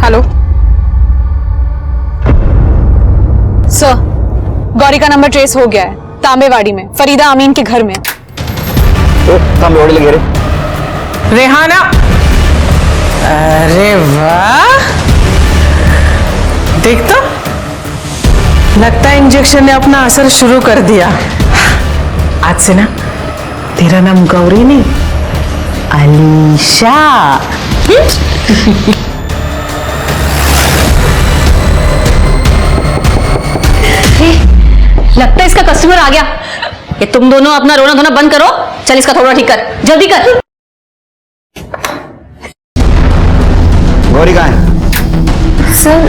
हेलो सर, गौरी का नंबर ट्रेस हो गया है। तांबेवाड़ी में फरीदा अमीन के घर में। तांबेवाड़ी लगे रे। रेहाना, अरे वाह, देख तो, लगता है इंजेक्शन ने अपना असर शुरू कर दिया। आज से ना तेरा नाम गौरी नहीं, अलीशा। लगता है इसका कस्टमर आ गया। ये तुम दोनों अपना रोना धोना बंद करो। चल इसका थोड़ा ठीक कर, जल्दी कर। गौरी कहाँ है? सर,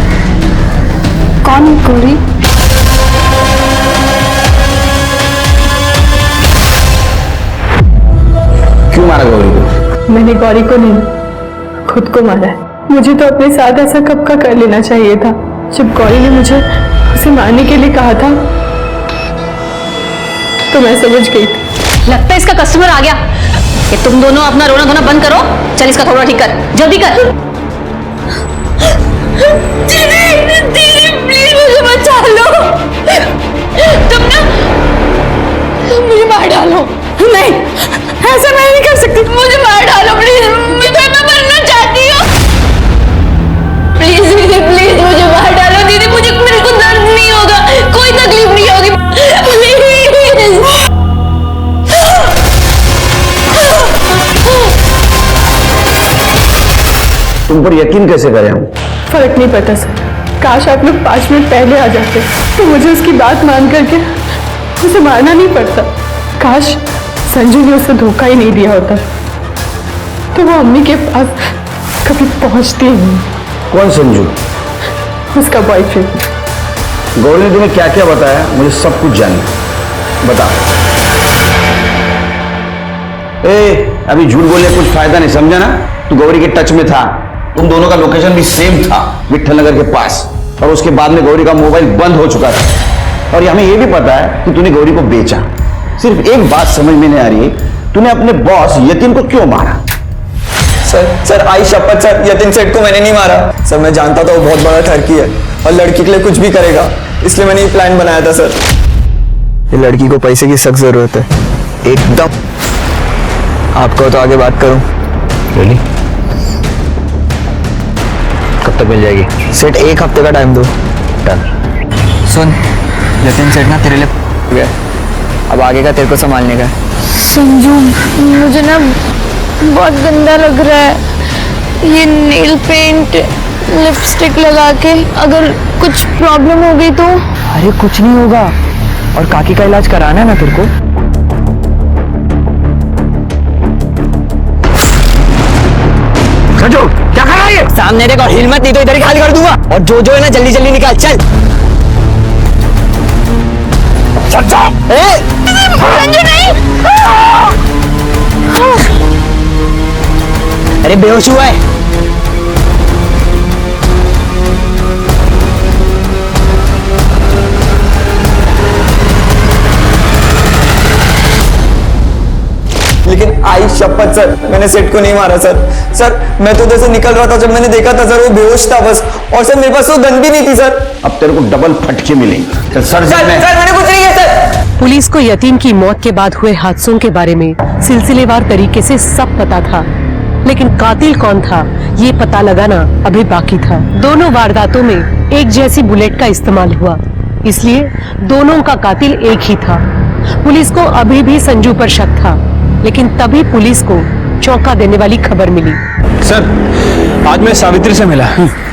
कौन गौरी? क्यों मारा गौरी को? मैंने गौरी को नहीं, खुद को मारा है। मुझे तो अपने साथ ऐसा कब का कर लेना चाहिए था। जब गौरी ने मुझे उसे मारने के लिए कहा था तो मैं समझ गई थी। लगता है इसका कस्टमर आ गया। ये तुम दोनों अपना रोना धोना बंद करो। चल इसका थोड़ा ठीक कर, जल्दी कर। दीदी, दीदी प्लीज मुझे बचा लो। तुम ना मुझे मार डालो। नहीं, ऐसा मैं नहीं कर सकती। मुझे मार डालो प्लीज, मैं मरना चाहती हूँ। प्लीज दीदी, प्लीज मुझे मार डालो। दीदी मुझे, मेरे को दर्द नहीं होगा, कोई तकलीफ नहीं होगी। प्लीज। तुम पर यकीन कैसे करें हम? फर्क नहीं पड़ता सर। काश आप लोग 5 मिनट पहले आ जाते तो मुझे उसकी बात मान करके उसे मारना नहीं पड़ता। काश संजू ने उसे धोखा ही नहीं दिया होता तो वो अम्मी के पास कभी पहुंचती ही नहीं। कौन संजू? उसका बॉयफ्रेंड। गौरी ने तुम्हें क्या क्या बताया? मुझे सब कुछ जानना, बता। अभी झूठ बोले कुछ फायदा नहीं, समझा ना? तू गौरी के टच में था, तुम दोनों का लोकेशन भी सेम था, विठल नगर के पास, और उसके बाद में गौरी का मोबाइल बंद हो चुका था। और हमें यह भी पता है कि तूने गौरी को बेचा। सिर्फ एक बात समझ में नहीं आ रही है, तूने अपने बॉस यतीन को क्यों मारा? सर आई शपथ सर, यतीन सेठ को मैंने नहीं मारा। सर मैं जानता था वो बहुत बड़ा ठरकी है और लड़की के लिए कुछ भी करेगा, इसलिए मैंने ये प्लान बनाया था सर। ये लड़की को पैसे की सख्त जरूरत है, एकदम। आपको तो आगे बात करूं। Really? कब तक मिल जाएगी? सेठ 1 हफ्ते का टाइम दो। डन। सुन यतीन सेठ ना तेरे लिए गया, अब आगे का तेरे को संभालने का है। संजू मुझे ना बहुत गंदा लग रहा है ये नेल पेंट लिपस्टिक लगा के, अगर कुछ प्रॉब्लम हो गई तो? अरे कुछ नहीं होगा, और काकी का इलाज कराना है ना तेरे को। संजू क्या कर रहा है ये? सामने देखो, हिम्मत नहीं तो इधर ही खाली कर दूंगा, और जो है ना जल्दी जल्दी निकाल। चल संजू नहीं। अरे बेहोश हुआ है। लेकिन आई शपथ सर, मैंने सेठ को नहीं मारा सर। सर मैं तो उधर से निकल रहा था, जब मैंने देखा था सर वो बेहोश था बस, और सर मेरे पास वो गन भी नहीं थी सर। अब तेरे को डबल फटके मिलेंगे। चल सर मैंने कुछ नहीं किया सर। पुलिस को यतीम की मौत के बाद हुए हादसों के बारे में सिलसिलेवार तरीके से सब पता था, लेकिन कातिल कौन था ये पता लगाना अभी बाकी था। दोनों वारदातों में एक जैसी बुलेट का इस्तेमाल हुआ, इसलिए दोनों का कातिल एक ही था। पुलिस को अभी भी संजू पर शक था, लेकिन तभी पुलिस को चौंका देने वाली खबर मिली। सर आज मैं सावित्री से मिला।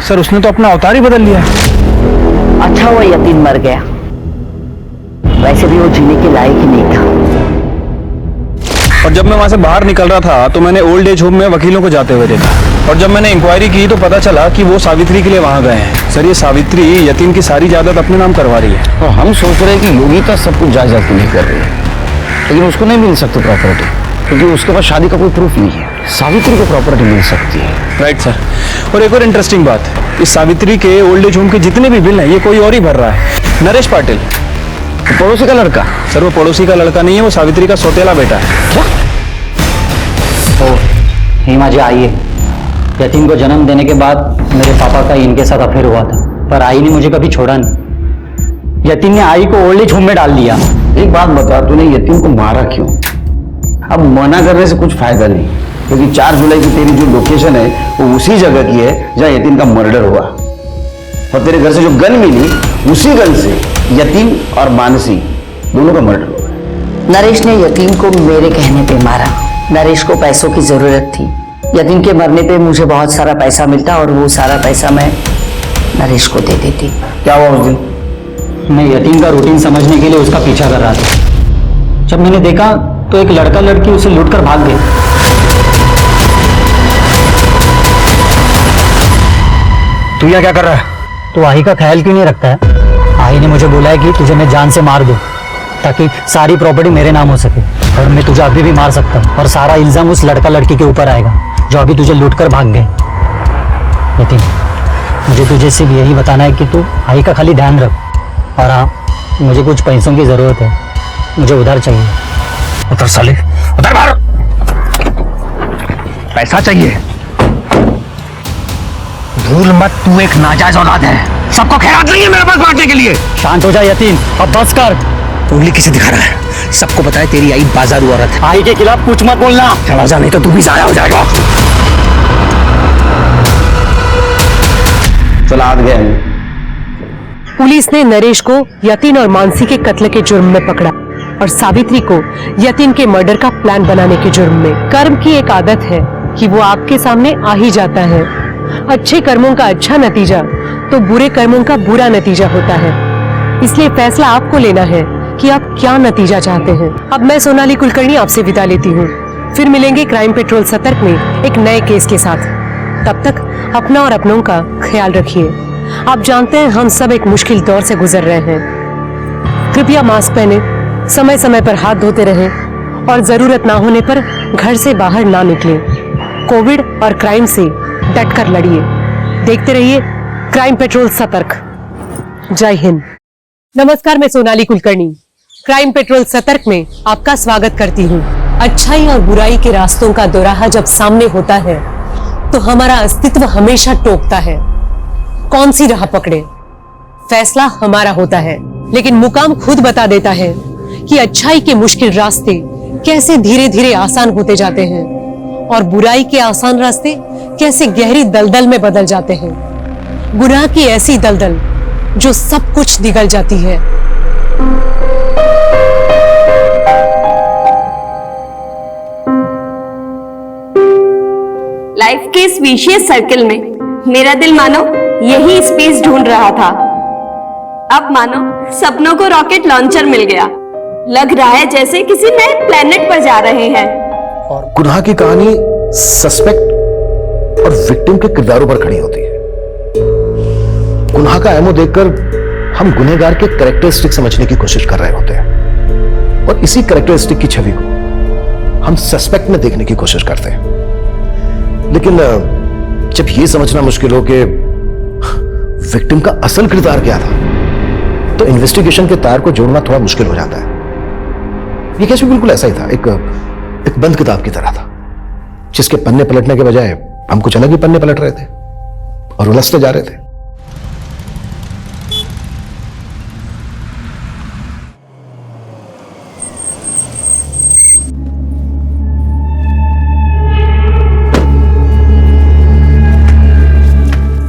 सर उसने तो अपना अवतार ही बदल लिया। अच्छा हुआ यतीम मर गया, वैसे भी वो जीने के लायक ही नहीं था। और जब मैं वहां से बाहर निकल रहा था तो मैंने ओल्ड एज होम में वकीलों को जाते हुए देखा, और जब मैंने इंक्वायरी की तो पता चला कि वो सावित्री के लिए वहां गए हैं। सर ये सावित्री यतीम की सारी जायदाद अपने नाम करवा रही है। तो हम सोच रहे हैं कि योगिता सब कुछ जायदाद के लिए कर रही है, लेकिन उसको नहीं मिल सकती प्रॉपर्टी, क्योंकि उसके पास शादी का कोई प्रूफ नहीं है। सावित्री को प्रॉपर्टी मिल सकती है। Right sir. और एक और इंटरेस्टिंग बात, इस सावित्री के ओल्ड एज होम के जितने भी बिल हैं ये कोई और ही भर रहा है। नरेश पाटिल, तो पड़ोसी का लड़का? सर वो पड़ोसी का लड़का नहीं है, वो सावित्री का सौतेला बेटा है। क्या? तो हिमा जी आइए, यतीम को जन्म देने के बाद मेरे पापा का इनके साथ अफेयर हुआ था, पर आई ने मुझे कभी छोड़ा नहीं। यतीम ने आई को ओल्ड एज होम में डाल दिया। एक बात बता, तूने यतीम को मारा क्यों? अब मना करने से कुछ फायदा नहीं, क्योंकि 4 जुलाई की तेरी जो लोकेशन है वो उसी जगह की है जहां यतीम का मर्डर हुआ, और तेरे घर से जो गन मिली उसी गन से यतीम और मानसी दोनों का मर्डर हुआ। नरेश ने यतीम को मेरे कहने पे मारा। नरेश को पैसों की जरूरत थी। यतीम के मरने पे मुझे बहुत सारा पैसा मिलता, और वो सारा पैसा मैं नरेश को दे देती। क्या हुआ उस दिन? मैं यतीम का रूटीन समझने के लिए उसका पीछा कर रहा था। जब मैंने देखा तो एक लड़का लड़की उसे लूटकर भाग गए। तू यहाँ क्या कर रहा है? तो आई का ख्याल क्यों नहीं रखता है? आई ने मुझे बोला है कि तुझे मैं जान से मार दूं, ताकि सारी प्रॉपर्टी मेरे नाम हो सके, और मैं तुझे अभी भी मार सकता हूँ, और सारा इल्जाम उस लड़का लड़की के ऊपर आएगा जो अभी तुझे लूटकर भाग गए। यतीम, मुझे तुझे सिर्फ यही बताना है कि तू आई का खाली ध्यान रख, और हाँ मुझे कुछ पैसों की जरूरत है, मुझे उधार चाहिए। उधर साले, उधर बाहर। पैसा चाहिए? भूल मत, तू एक नाजायज औलाद है, सबको खैरात नहीं है मेरे पास बांटने के लिए। शांत हो जा यतीम, अब बस कर। उंगली किसे दिखा रहा है? सबको बताए तेरी आई बाजारू औरत है। आई के खिलाफ कुछ मत बोलना। चला जा, नहीं तो तू भी जाया हो जाएगा। चला आ गए। पुलिस ने नरेश को यतीन और मानसी के कत्ल के जुर्म में पकड़ा, और सावित्री को यतीन के मर्डर का प्लान बनाने के जुर्म में। कर्म की एक आदत है कि वो आपके सामने आ ही जाता है। अच्छे कर्मों का अच्छा नतीजा तो बुरे कर्मों का बुरा नतीजा होता है, इसलिए फैसला आपको लेना है कि आप क्या नतीजा चाहते हैं। अब मैं सोनाली कुलकर्णी आपसे विदा लेती हूँ, फिर मिलेंगे क्राइम पेट्रोल सतर्क में एक नए केस के साथ। तब तक अपना और अपनों का ख्याल रखिए। आप जानते हैं हम सब एक मुश्किल दौर से गुजर रहे हैं। कृपया मास्क पहने, समय समय पर हाथ धोते रहें, और जरूरत ना होने पर घर से बाहर ना निकलें। कोविड और क्राइम से डटकर लड़िए। देखते रहिए क्राइम पेट्रोल सतर्क। जय हिंद। नमस्कार, मैं सोनाली कुलकर्णी क्राइम पेट्रोल सतर्क में आपका स्वागत करती हूँ। अच्छाई और बुराई के रास्तों का दोराहा जब सामने होता है तो हमारा अस्तित्व हमेशा टोकता है। कौन सी राह पकड़े, फैसला हमारा होता है, लेकिन मुकाम खुद बता देता है कि अच्छाई के मुश्किल रास्ते कैसे धीरे धीरे आसान होते जाते हैं, और बुराई के आसान रास्ते कैसे गहरी दलदल में बदल जाते हैं। गुनाह की ऐसी दलदल जो सब कुछ निगल जाती है। लाइफ के इस विशेष सर्कल में मेरा दिल मानो यही स्पेस ढूंढ रहा था। अब मानो सपनों को रॉकेट लॉन्चर मिल गया। लग रहा है जैसे किसी नए प्लेनेट पर जा रहे हैं। और गुनाह की कहानी सस्पेक्ट और विक्टिम के किरदारों पर खड़ी होती है। गुनाह का एमओ देखकर हम गुनहगार के कैरेक्टरिस्टिक समझने की कोशिश कर रहे होते हैं और इसी कैरेक्टरिस्टिक की छवि को हम सस्पेक्ट में देखने की कोशिश करते हैं। लेकिन जब यह समझना मुश्किल हो कि विक्टिम का असल किरदार क्या था, तो इन्वेस्टिगेशन के तार को जोड़ना थोड़ा मुश्किल हो जाता है। यह केस भी बिल्कुल ऐसा ही था, एक बंद किताब की तरह था जिसके पन्ने पलटने के बजाय हम कुछ अलग ही पन्ने पलट रहे थे और उलझते जा रहे थे।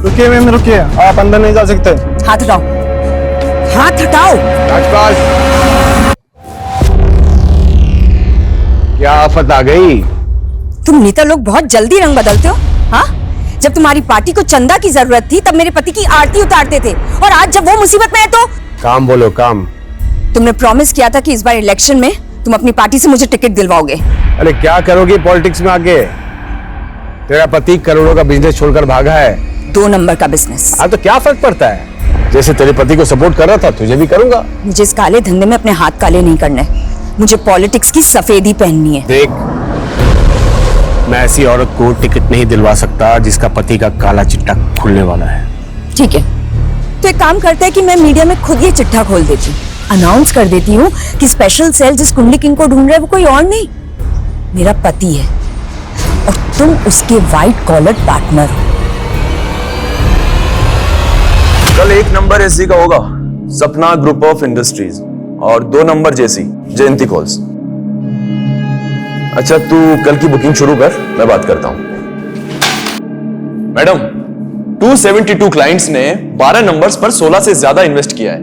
रुकिए मैम, रुकिए, आप अंदर नहीं जा सकते। हाथ हटाओ, हाथ हटाओ। क्या आफत आ गई? तुम नेता लोग बहुत जल्दी रंग बदलते हो। हाँ, जब तुम्हारी पार्टी को चंदा की जरूरत थी तब मेरे पति की आरती उतारते थे, और आज जब वो मुसीबत में है तो काम बोलो, काम। तुमने प्रॉमिस किया था कि इस बार इलेक्शन में तुम अपनी पार्टी से मुझे टिकट दिलवाओगे। अरे क्या करोगी पॉलिटिक्स में आगे? तेरा पति करोड़ों का बिजनेस छोड़कर भागा है। 2 नंबर का बिजनेस। हाँ तो क्या फर्क पड़ता है? जैसे तेरे पति को सपोर्ट कर रहा था तुझे भी करूंगा। मुझे इस काले धंधे में अपने हाथ काले नहीं करने। मुझे पॉलिटिक्स की सफेदी पहननी है। देख, मैं ऐसी औरत को टिकट नहीं दिलवा सकता जिसका पति का काला चिट्ठा खुलने वाला है। ठीक है, तो एक काम करते हैं कि मैं मीडिया में खुद ये चिट्ठा खोल देती हूँ, अनाउंस कर देती हूँ कि स्पेशल सेल जिस कुंडली किंग को ढूंढ रहा है वो कोई और नहीं, मेरा पति है, और तुम उसके व्हाइट कॉलर पार्टनर हो। कल 1 नंबर एसजी का होगा, सपना ग्रुप ऑफ इंडस्ट्रीज, और 2 नंबर जेसी, जयंती कॉल्स। अच्छा, तू कल की बुकिंग शुरू कर, मैं बात करता हूं। मैडम, 272 क्लाइंट्स ने 12 नंबर्स पर 16 से ज्यादा इन्वेस्ट किया है।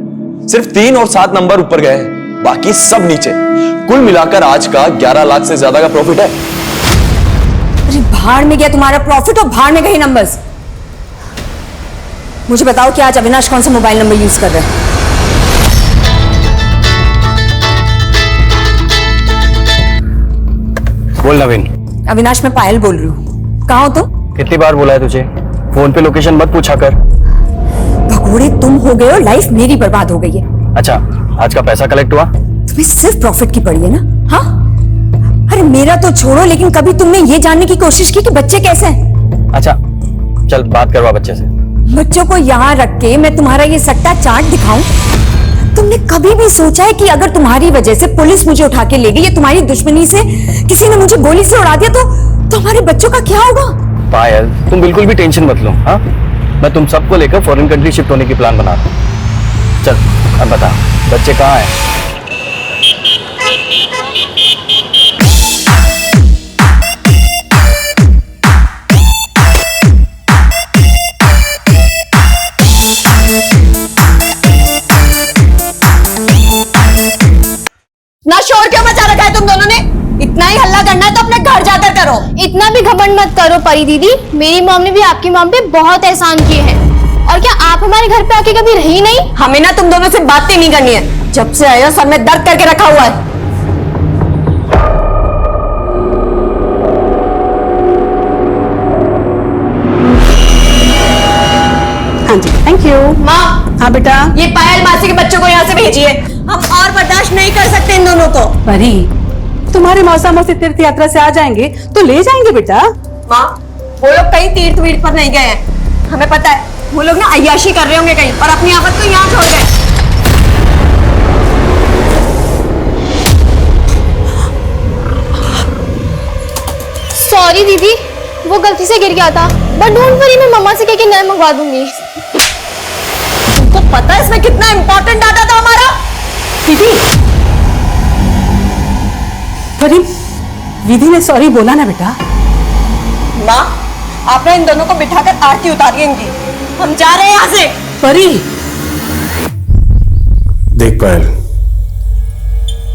सिर्फ 3 और 7 नंबर ऊपर गए हैं, बाकी सब नीचे। कुल मिलाकर आज का 11 लाख से ज्यादा का प्रॉफिट है। अरे भाड़ में गया तुम्हारा प्रॉफिट और भाड़ में गए नंबर्स। मुझे बताओ कि आज अविनाश कौन सा मोबाइल नंबर यूज कर रहे हैं? बोल नवीन। अविनाश, मैं पायल बोल रही हूँ। कहाँ हो तुम? कितनी बार बोला है तुझे, फोन पे लोकेशन मत पूछा कर। भगोड़े तुम हो गए हो, लाइफ मेरी बर्बाद हो गई है। अच्छा, आज का पैसा कलेक्ट हुआ? तुम्हें सिर्फ प्रॉफिट की पड़ी है ना? हाँ, अरे मेरा तो छोड़ो, लेकिन कभी तुमने ये जानने की कोशिश की कि बच्चे कैसे हैं? अच्छा चल बात करवा बच्चे से। बच्चों को यहाँ रख के मैं तुम्हारा ये सट्टा चाट दिखाऊं? तुमने कभी भी सोचा है कि अगर तुम्हारी वजह से पुलिस मुझे उठा के ले गई या तुम्हारी दुश्मनी से किसी ने मुझे गोली से उड़ा दिया तो हमारे बच्चों का क्या होगा? पायल, तुम बिल्कुल भी टेंशन मत लो। हाँ, मैं तुम सबको लेकर फॉरेन कंट्री शिफ्ट होने की प्लान बना रहा हूँ। चल अब बता, बच्चे कहाँ हैं? ना शोर क्यों मचा रखा है तुम दोनों ने? इतना ही हल्ला करना है तो अपने घर जाकर करो। इतना भी घमंड मत करो परी दीदी, मेरी मॉम ने भी आपकी मॉम पे बहुत एहसान किए हैं। और क्या आप हमारे घर पे आके कभी रही नहीं? हमें ना तुम दोनों से बातें नहीं करनी है। जब से आया सर में दर्द करके रखा हुआ है। हाँ जी, थैंक यू। माँ। हाँ बेटा। ये पायल मासी के बच्चों को यहाँ से भेजिए, हम और बर्दाश्त नहीं कर सकते इन दोनों को। परी, तुम्हारे मौसा मौसी तीर्थ यात्रा से आ जाएंगे तो ले जाएंगे बेटा। माँ, वो लोग कहीं तीर्थ वीर्थ पर नहीं गए हैं, हमें पता है। वो लोग ना अय्याशी कर रहे होंगे कहीं और अपनी आफत को यहाँ छोड़ गए। सॉरी दीदी, वो गलती से गिर गया था, बट डोंट वरी, मैं मम्मा से कह के नया मंगवा दूंगी। तुमको पता है इसमें कितना इंपॉर्टेंट डाटा था हमारा? दीदी, परी, विधि ने सॉरी बोला ना बेटा? माँ, आपने इन दोनों को बिठाकर आरती उतारी इनकी। हम जा रहे हैं यहाँ से। परी, देख पायल,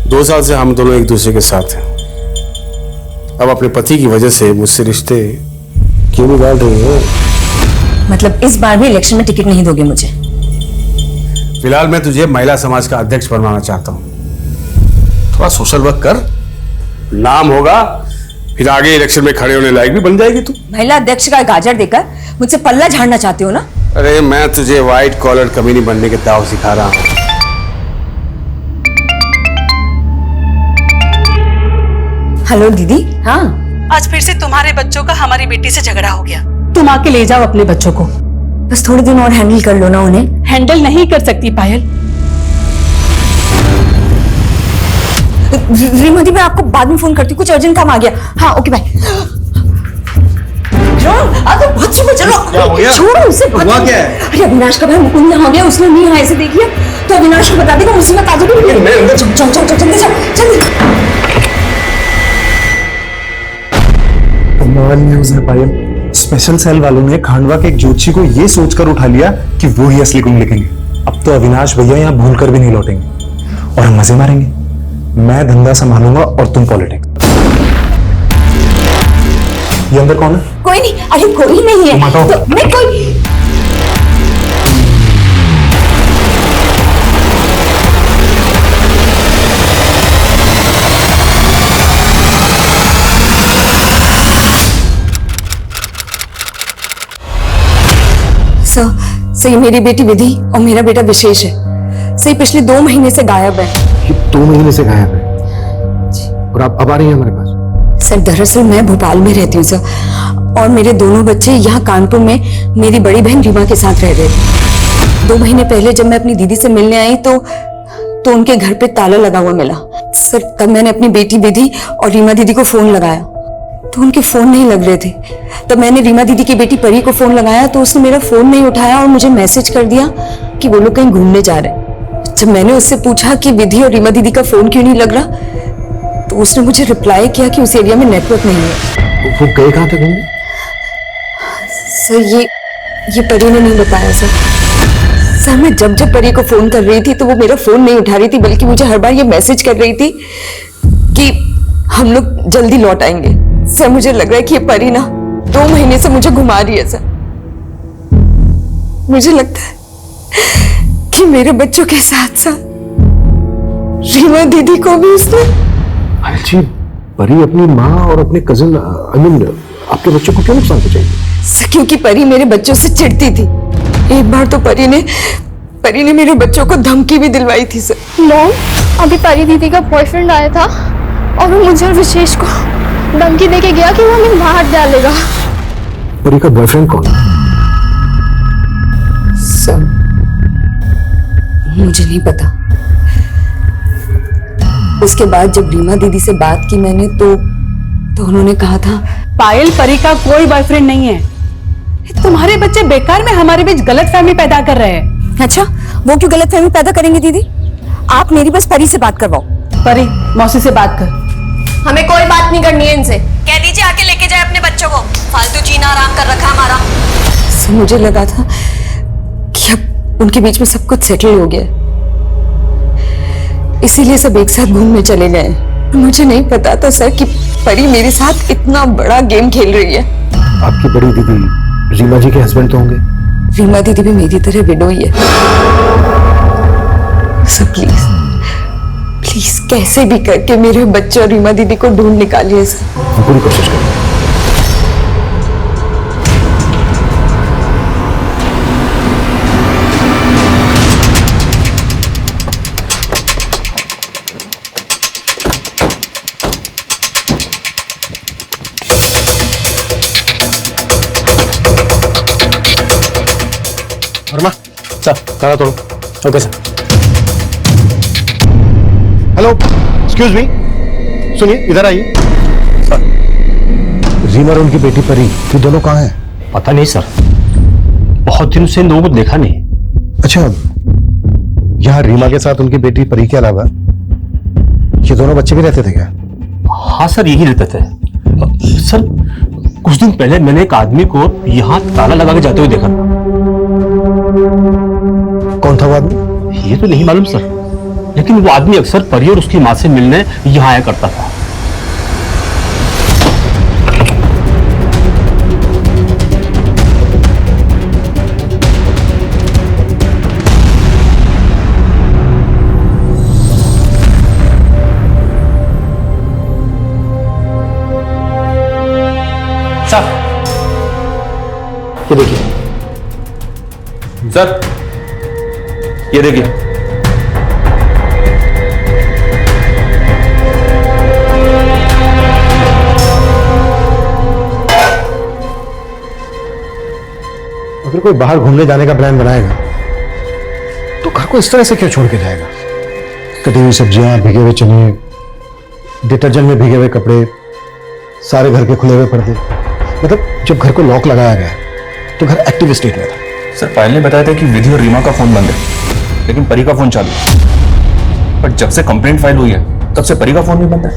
2 साल से हम दोनों एक दूसरे के साथ हैं। अब अपने पति की वजह से मुझसे रिश्ते क्यों निकाल रही हो? मतलब इस बार भी इलेक्शन में टिकट नहीं दोगे मुझे? फिलहाल मैं तुझे महिला समाज का अध्यक्ष बनवाना चाहता हूँ। थोड़ा सोशल वर्क कर, नाम होगा, फिर आगे इलेक्शन में खड़े होने लायक भी बन जाएगी तू। महिला अध्यक्ष का गाजर देकर मुझसे पल्ला झाड़ना चाहते हो ना? अरे मैं तुझे व्हाइट कॉलर कमीनी बनने के दाव सिखा रहा हूँ। हेलो दीदी। हाँ, आज फिर से तुम्हारे बच्चों का हमारी बेटी से झगड़ा हो गया। तुम आके ले जाओ अपने बच्चों को। बस थोड़े दिन और हैंडल कर लो ना उन्हें। हैंडल नहीं कर सकती पायल। रीमा दी, मैं आपको बाद में फोन करती हूँ, कुछ अर्जेंट काम आ गया। हाँ ओके बाय। अरे बहुत सुबह चलो। क्या हो गया? छोड़ो उसे। हुआ क्या है? अरे अविनाश का भाई मुकुंद यहाँ हो गया, उसने नहीं आया ऐसे देखिए तो अविनाश को बता देगा, मुसीबत आ जाएगी। चल चल चल जल्दी जल्दी। कमाल न्यूज़ है पायल। स्पेशल सेल वालों ने खांडवा के एक ज्योतिषी को ये सोचकर उठा लिया कि वो ही असली कुंभ लिखेंगे। अब तो अविनाश भैया यहाँ भूलकर भी नहीं लौटेंगे और हम मजे मारेंगे। मैं धंधा संभालूंगा और तुम पॉलिटिक्स। ये अंदर कौन है? कोई नहीं। अरे कोई नहीं है तो मैं कोई। सर, ये मेरी बेटी विधि और मेरा बेटा विशेष है। सही पिछले 2 महीने से गायब है। ये 2 महीने से गायब है और आप अब आ रही हैं हमारे पास? सर दरअसल मैं भोपाल में रहती हूँ सर, और मेरे दोनों बच्चे यहाँ कानपुर में मेरी बड़ी बहन रीमा के साथ रह रहे थे। 2 महीने पहले जब मैं अपनी दीदी से मिलने आई तो उनके घर पे ताला लगा हुआ मिला। सर तब मैंने अपनी बेटी विधि और रीमा दीदी को फोन लगाया तो उनके फोन नहीं लग रहे थे। तब मैंने रीमा दीदी की बेटी परी को फोन लगाया तो उसने मेरा फोन नहीं उठाया और मुझे मैसेज कर दिया कि वो लोग कहीं घूमने जा रहे हैं। जब मैंने उससे पूछा कि विधि और रीमा दीदी का फोन क्यों नहीं लग रहा तो उसने मुझे रिप्लाई किया कि उस एरिया में नेटवर्क नहीं है। वो गए कहाँ थे घूमने? सर ये परी ने नहीं बताया सर मैं जब परी को फोन कर रही थी तो वो मेरा फोन नहीं उठा रही थी, बल्कि मुझे हर बार ये मैसेज कर रही थी कि हम लोग जल्दी लौट आएंगे। सर मुझे लग रहा है कि ये परी ना 2 महीने से मुझे घुमा रही है सर। मुझे लगता है कि मेरे बच्चों के साथ साथ रीमा दीदी को भी उसने। जी, परी अपनी माँ और अपने कजिन आपके बच्चों को क्यों नुकसान पहुंचाएगी? सर क्योंकि परी मेरे बच्चों से चिढ़ती थी। एक बार तो परी ने मेरे बच्चों को धमकी भी दिलवाई थी सर। मॉम, अभी परी दीदी का बॉयफ्रेंड आया था और वो मुझे और विशेष को धमकी देके गया कि वो हमें मार डालेगा। परी का बॉयफ्रेंड कौन है? सर मुझे नहीं पता। उसके बाद जब रीमा दीदी से बात की मैंने तो उन्होंने कहा था पायल, परी का कोई बॉयफ्रेंड नहीं है। तुम्हारे बच्चे बेकार में हमारे बीच गलतफहमी पैदा कर रहे हैं। अच्छा, वो क्यों गलतफहमी पैदा करेंगे दीदी? आप मेरी बस परी से बात करवाओ। परी, मौसी से बात कर। हमें कोई बात नहीं करनी है इनसे। कह दीजिए आके लेके जाए अपने बच्चों को, फालतू जीना आराम कर रखा हमारा। मुझे लगा था कि अब उनके बीच में सब कुछ सेटल हो गया, इसीलिए सब एक साथ घूमने चले गए। मुझे नहीं पता था सर कि परी मेरे साथ इतना बड़ा गेम खेल रही है। आपकी बड़ी दीदी रीमा जी के हस्बैंड तो होंगे? रीमा दीदी भी मेरी तरह विडो ही है। सर प्लीज कैसे भी करके मेरे बच्चे और रीमा दीदी को ढूंढ निकालिए सर। मैं पूरी कोशिश करूंगा। वर्मा, सर ताला तोड़ो। Okay sir. Hello, excuse me, सुनिए, इधर आइए। रीमा और उनकी बेटी परी, ये दोनों कहाँ हैं? पता नहीं सर, बहुत दिन से इन लोगों को देखा नहीं। अच्छा, यहाँ रीमा के साथ उनकी बेटी परी के अलावा ये दोनों बच्चे भी रहते थे क्या? हाँ सर, यही रहते थे। सर कुछ दिन पहले मैंने एक आदमी को यहाँ ताला लगा के जाते हुए देखा। कौन था वो आदमी? ये तो नहीं मालूम सर, लेकिन वो आदमी अक्सर परी और उसकी माँ से मिलने यहाँ आया करता था। ये देखिए सर, ये देखिए। अगर कोई बाहर घूमने जाने का प्लान बनाएगा तो घर को इस तरह से क्यों छोड़ के जाएगा? कटी हुई सब्जियां, भीगे हुए चने, डिटर्जेंट में भीगे हुए कपड़े, सारे घर के खुले हुए पर्दे। मतलब जब घर को लॉक लगाया गया तो घर एक्टिव स्टेट में था। सर पायल ने बताया था कि विधि और रीमा का फोन बंद है, लेकिन परी का फोन चालू है। पर जब से कंप्लेंट फाइल हुई है तब से परी का फोन भी बंद है।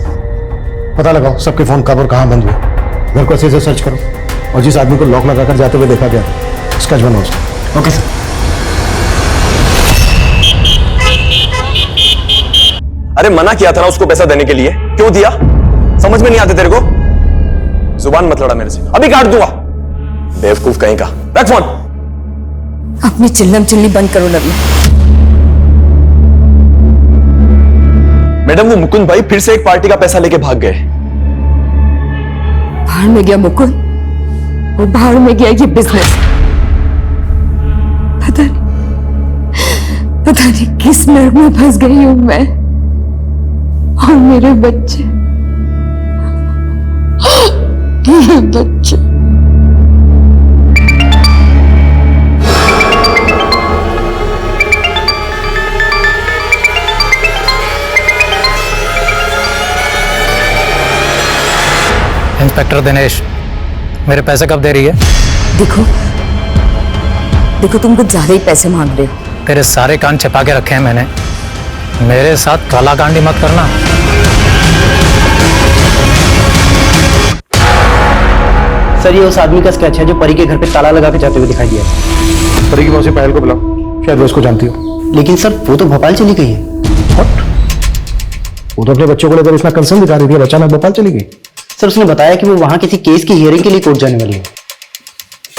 पता लगाओ सबके फोन कब और कहां बंद हुए। घर को अच्छे से सर्च करो और जिस आदमी को लॉक लगाकर जाते हुए देखा गया स्केच बनाओ उसका। Okay sir. अरे मना किया था ना उसको पैसा देने के लिए, क्यों दिया? समझ में नहीं आते तेरे को? जुबान मत लड़ा मेरे से, अभी काट दूंगा। बेवकूफ कहीं का। रख फोन। अपनी चिल्लम चिल्ली बंद करो नबी। मैडम वो मुकुंद भाई फिर से एक पार्टी का पैसा लेके भाग गए। बाहर में गया मुकुंद और बाहर में गया ये बिजनेस। पता नहीं किस नर्क में फंस गई हूं मैं और मेरे बच्चे। मेरे बच्चे इंस्पेक्टर दिनेश, मेरे पैसे कब दे रही है? देखो देखो तुम कुछ ज्यादा ही पैसे मांग रहे हो। तेरे सारे कान छिपा के रखे हैं मैंने, मेरे साथ कालाकांडी मत करना। सर ये उस आदमी का स्केच है जो परी के घर पे ताला लगा के जाते हुए दिखाई दिया। परी की मौसी पायल को बुलाओ, शायद वो उसको जानती हो। लेकिन सर वो तो भोपाल चली गई है। वो तो अपने बच्चों को लेकर इतना कंसर्न दिखा रही थी, अचानक भोपाल चली गई। सर उसने बताया कि वो वहां किसी केस की हियरिंग के लिए कोर्ट जाने वाली है।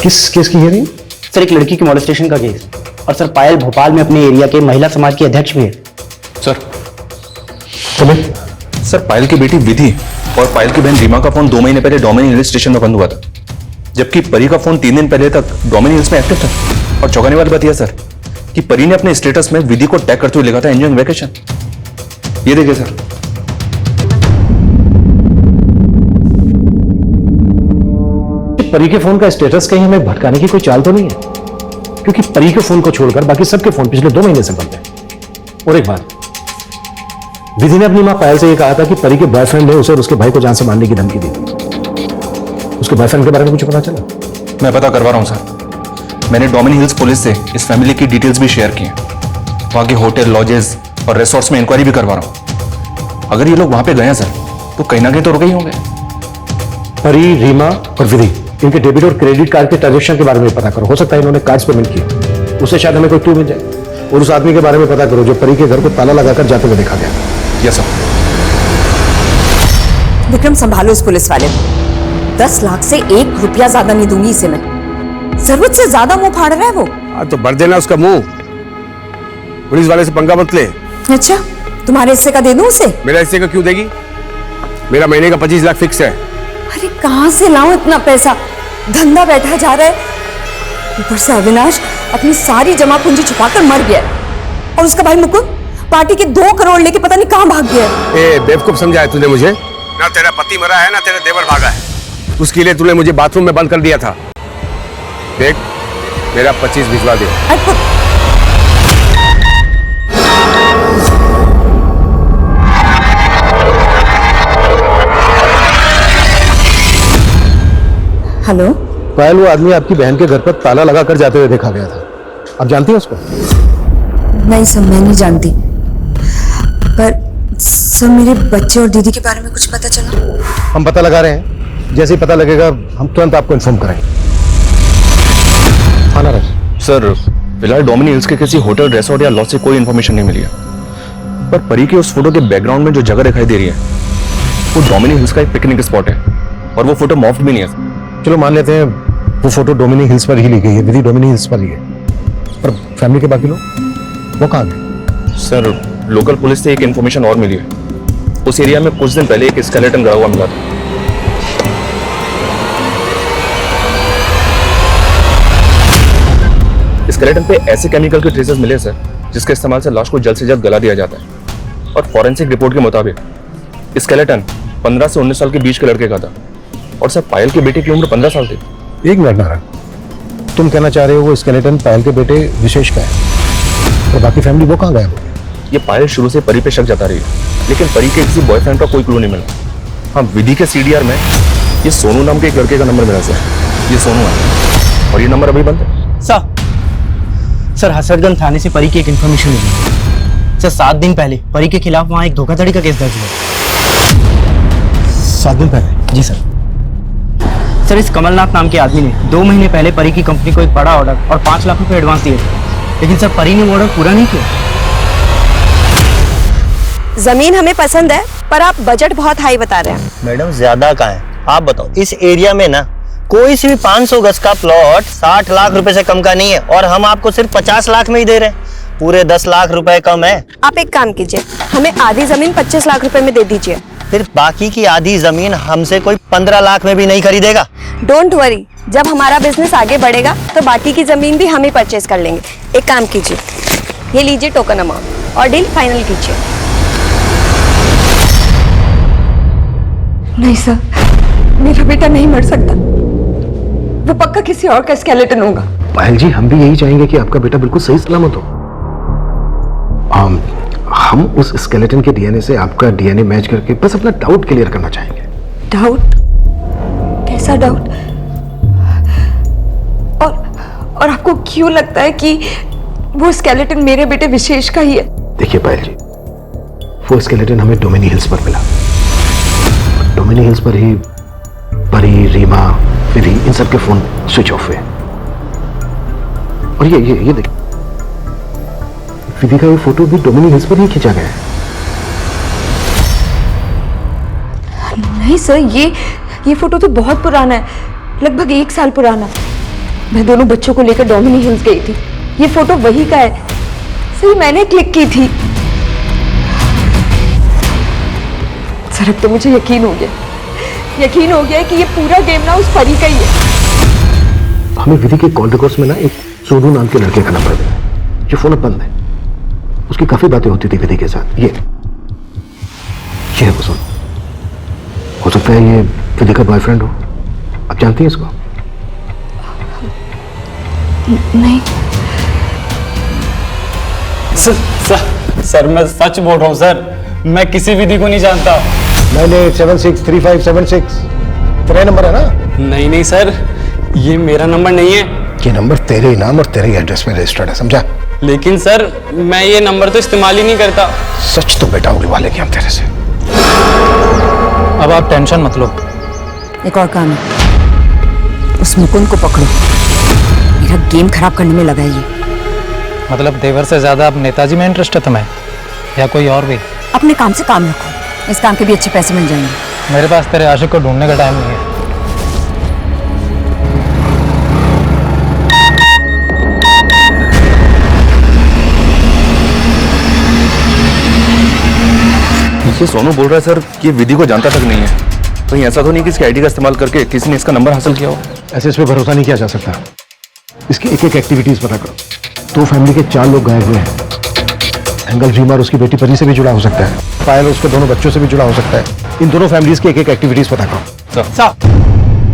किस केस की हियरिंग? सर एक लड़की की मोलेस्टेशन का केस। और सर पायल भोपाल में अपने एरिया के महिला समाज की अध्यक्ष भी है। सर पायल की बेटी विधि और पायल की बहन रीमा का फोन 2 महीने पहले डोमिनी हिल्स स्टेशन में बंद हुआ था, जबकि परी का फोन 3 दिन पहले तक डोमिनी हिल्स में एक्टिव था। और चौंकाने वाली बात यह सर कि परी ने अपने स्टेटस में विधि को टैग करते हुए लिखा था एंजॉयिंग वेकेशन। ये देखिए सर। परी के फोन का स्टेटस कहीं हमें भटकाने की कोई चाल तो नहीं है? क्योंकि परी के फोन को छोड़कर बाकी सबके फोन पिछले 2 महीने से बंद है। और एक बात, विधि ने अपनी मां पायल से यह कहा था कि परी के बॉयफ्रेंड ने उसे और उसके भाई को जान से मारने की धमकी दी थी। उसके बॉयफ्रेंड के बारे में कुछ पता चला? मैं पता करवा रहा हूं सर। मैंने डोमिनी हिल्स पुलिस से इस फैमिली की डिटेल्स भी शेयर की हैं। वहां के होटल, लॉजेस और रिसोर्ट्स में इंक्वायरी भी करवा रहा हूं। अगर ये लोग वहां पे गए हैं सर तो कहीं ना कहीं तो रुके ही होंगे। परी, रीमा और विधि, इनके डेबिट और क्रेडिट कार्ड के ट्रांजेक्शन के बारे में पता करो। हो सकता है इन्होंने कार्ड्स पेमेंट किए, उससे शायद हमें कोई क्लू मिल जाए। और उस आदमी के बारे में पता करो जो परी के घर को ताला लगाकर जाते हुए देखा गया। Yes sir. विक्रम संभालो इस पुलिस वाले को। 10 लाख से 1 रुपया ज्यादा नहीं दूंगी इसे मैं। जरूरत से ज्यादा मुंह फाड़ रहा है वो। तो भर देना उसका मुंह। पुलिस वाले से पंगा मत ले। अच्छा तुम्हारे हिस्से का दे दूं उसे? मेरा हिस्से का क्यों देगी? मेरा महीने का 25 लाख फिक्स है। अरे कहां से लाऊं इतना पैसा? धंधा बैठा जा रहा है, ऊपर से अविनाश अपनी सारी जमा पूंजी छुपाकर मर गया और उसका भाई मुकुंद पार्टी के 2 करोड़ लेके पता नहीं कहां भाग गया। ए बेवकूफ समझा है तूने मुझे? ना तेरा पति मरा है ना तेरा देवर भागा है। उसके लिए तूने मुझे बाथरूम में बंद कर दिया था। देख मेरा 25 भिजवा दे। हेलो पायल, वो आदमी आपकी बहन के घर पर ताला लगाकर जाते हुए देखा गया था, आप जानती हैं उसको? नहीं सर मैं नहीं जानती, पर सर मेरे बच्चे और दीदी के बारे में कुछ पता चला? हम पता लगा रहे हैं, जैसे ही पता लगेगा हम तुरंत आपको इन्फॉर्म करेंगे। थाना रहे। सर फिलहाल डोमिनी हिल्स के किसी होटल, रिसोर्ट या लॉज से कोई इन्फॉर्मेशन नहीं मिली है, पर परी के उस फोटो के बैकग्राउंड में जो जगह दिखाई दे रही है वो डोमिनी हिल्स का एक पिकनिक स्पॉट है, और वो फोटो मॉफ्ड भी नहीं है। चलो मान लेते हैं वो फोटो डोमिनी हिल्स पर ही ली गई है, विधि डोमिनी हिल्स पर ही है, पर फैमिली के बाकी लोग वो कहाँ गए? सर, लोकल पुलिस से एक इन्फॉर्मेशन और मिली है। उस एरिया में कुछ दिन पहले एक स्केलेटन गड़ा हुआ मिला था। स्केलेटन पे ऐसे केमिकल के ट्रेसेस मिले सर, जिसके इस्तेमाल से लाश को जल्द से जल्द गला दिया जाता है। और फॉरेंसिक रिपोर्ट के मुताबिक स्केलेटन 15 से 19 साल के बीच के लड़के का था, और सर पायल के बेटे की उम्र 15 साल थी। एक मिनट नारायण, तुम कहना चाह रहे हो वो स्केलेटन पायल के बेटे विशेष का है, और बाकी फैमिली वो कहाँ गए? ये पायल शुरू से परी पे शक जता रही है, लेकिन परी के किसी बॉयफ्रेंड का कोई क्लू नहीं मिला। हाँ, विधि के सीडीआर में ये सोनू नाम के एक लड़के का नंबर मिला सर। ये सोनू है और ये नंबर अभी बंद है। सर हसरतगंज थाने से परी की एक इन्फॉर्मेशन मिली सर। 7 दिन पहले परी के खिलाफ वहाँ एक धोखाधड़ी का केस दर्ज हुआ। 7 दिन पहले? जी सर, इस कमलनाथ नाम के आदमी ने 2 महीने पहले परी की कंपनी को एक बड़ा ऑर्डर और 5 लाख रुपए एडवांस दिए थे, लेकिन सर परी ने वो ऑर्डर पूरा नहीं किया। जमीन हमें पसंद है, पर आप बजट बहुत हाई बता रहे हैं। मैडम ज्यादा कहाँ है? आप बताओ, इस एरिया में ना कोई सी भी 500 गज का प्लॉट 60 लाख रुपए से कम का नहीं है, और हम आपको सिर्फ 50 लाख में ही दे रहे हैं। पूरे 10 लाख रुपए कम है। आप एक काम कीजिए, हमें आधी जमीन 25 लाख रुपए में दे दीजिए। फिर बाकी की आधी जमीन हमसे कोई 15 लाख में भी नहीं खरीदेगा। डोंट वरी, जब हमारा बिजनेस आगे बढ़ेगा तो बाकी की जमीन भी हम ही परचेज कर लेंगे। एक काम कीजिए, ये लीजिए टोकन अमाउंट और डील फाइनल कीजिए। नहीं सर, मेरा बेटा नहीं मर सकता, वो पक्का किसी और का स्केलेटन होगा। पायल जी, हम भी यही चाहेंगे कि आपका बेटा बिल्कुल सही सलामत हो। हम उस स्केलेटन के डीएनए से आपका डीएनए मैच करके बस अपना डाउट क्लियर करना चाहेंगे। डाउट? कैसा डाउट? और आपको क्यों लगता है कि वो स्केलेटन मेरे बेटे विशेष का ही है? देखिए पायल जी, वो स्केलेटन हमें डोमिनी हिल्स पर मिला। डोमिनी हिल्स पर ही परी, रीमा, विधि, इन सब के फोन स्विच ऑफ हुए। और ये देखिए, विधि का ये फोटो भी डोमिनी हिल्स पर ही खींचा गया है। नहीं सर, ये फोटो तो बहुत पुराना है, लगभग 1 साल पुराना। मैं दोनों बच्चों को लेकर डोमिनी हिल्स गई थी, ये फोटो वही का है। सही मैंने क्लिक की थी। सर अब तो मुझे यकीन हो गया कि ये पूरा गेम ना उस परी का ही है। हमें विधि के कॉल रिकॉर्ड्स में ना एक सोनू नाम के लड़के का नंबर मिला, जो फोन अब बंद है। उसकी काफी बातें होती थी विधि के साथ। ये है वो सोनू। हो सकता है ये विधि का बॉयफ्रेंड हो। आप जानती हैं इसको? नहीं सर मैं सच बोल रहा हूँ सर, मैं किसी विधि को नहीं जानता। 98763576 तेरा नंबर है ना? नहीं सर, ये मेरा नंबर नहीं है। ये नंबर तेरे नाम और तेरे एड्रेस में रजिस्टर्ड है, समझा? लेकिन सर मैं ये नंबर तो इस्तेमाल ही नहीं करता। सच तो बेटा उगलवा लेंगे हम तेरे से। अब आप टेंशन मत लो। एक और काम है, उस मुकुंद को पकड़ो, मेरा गेम खराब करने में लगा है ये। मतलब देवर से ज्यादा अब नेताजी में इंटरेस्ट है तुम्हें, या कोई और भी? अपने काम से काम रखो, इस काम के भी अच्छे पैसे मिल जाएंगे। मेरे पास तेरे आशिक को ढूंढने का टाइम नहीं है। ये सोनू बोल रहा है सर कि विधि को जानता तक नहीं है। कहीं ऐसा तो नहीं कि इसकी आईडी का इस्तेमाल करके किसी ने इसका नंबर हासिल किया हो? ऐसे इस पे भरोसा नहीं किया जा सकता। इसकी एक एक्टिविटीज पता करो। 2 फैमिली के 4 लोग गायब हुए हैं। एंगल रीमा और उसकी बेटी परी से भी जुड़ा हो सकता है, पायल उसके दोनों बच्चों से भी जुड़ा हो सकता है। इन दोनों फैमिलीज की एक एक्टिविटीज पता करो।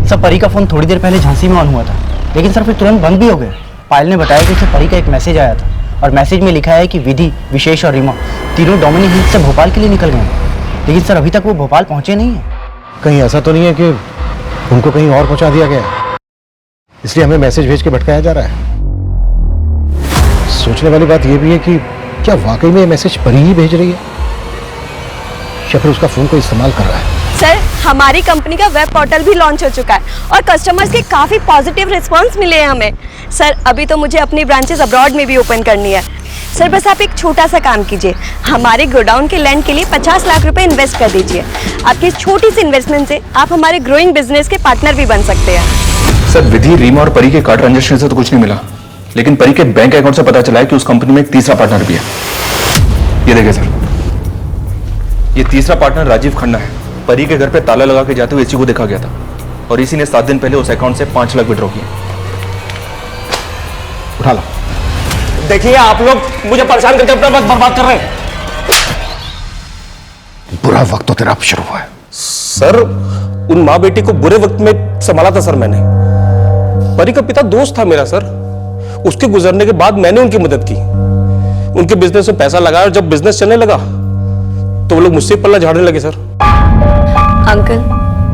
सर परी का फोन थोड़ी देर पहले झांसी में ऑन हुआ था, लेकिन सर फिर तुरंत बंद भी हो गया। पायल ने बताया कि उसे परी का एक मैसेज आया था, और मैसेज में लिखा है कि विधि, विशेष और रीमा तीनों डोमिनी हिल्स से भोपाल के लिए निकल गए हैं, लेकिन सर अभी तक वो भोपाल पहुंचे नहीं है। कहीं ऐसा तो नहीं है कि उनको कहीं और पहुंचा दिया गया, इसलिए हमें मैसेज भेज के भटकाया जा रहा है? सोचने वाली बात यह भी है कि क्या वाकई में ये मैसेज परी ही भेज रही है, या फिर उसका फोन को इस्तेमाल कर रहा है? सर हमारी कंपनी का वेब पोर्टल भी लॉन्च हो चुका है और कस्टमर्स के काफ़ी पॉजिटिव रिस्पांस मिले हैं हमें। सर अभी तो मुझे अपनी ब्रांचेस अब्रॉड में भी ओपन करनी है। सर बस आप एक छोटा सा काम कीजिए, हमारे गोडाउन के लैंड के लिए 50 लाख रुपए इन्वेस्ट कर दीजिए। आपकी इस छोटी सी इन्वेस्टमेंट से आप हमारे ग्रोइंग बिजनेस के पार्टनर भी बन सकते हैं। सर विधि, रीमा और परी के कार्ड ट्रांजेक्शन से तो कुछ नहीं मिला, लेकिन परी के बैंक अकाउंट से पता चला है कि उस कंपनी में एक तीसरा पार्टनर भी है। ये देखिए सर, ये तीसरा पार्टनर राजीव खन्ना है। परी के घर पे ताला लगा के जाते हुए इसी को देखा गया था और इसी ने 7 दिन पहले उस अकाउंट से 5 लाख विड्रॉ किए। उठा लो। देखिए आप लोग मुझे परेशान करके अपना वक्त बर्बाद कर रहे हैं। बुरा वक्त तो तेरा अब शुरू हुआ है। सर उन माँ बेटी को बुरे वक्त में संभाला था सर मैंने। परी का पिता दोस्त था मेरा सर, उसके गुजरने के बाद मैंने उनकी मदद की, उनके बिजनेस में पैसा लगाया और जब बिजनेस चलने लगा तो वो लोग मुझसे पल्ला झाड़ने लगे सर। अंकल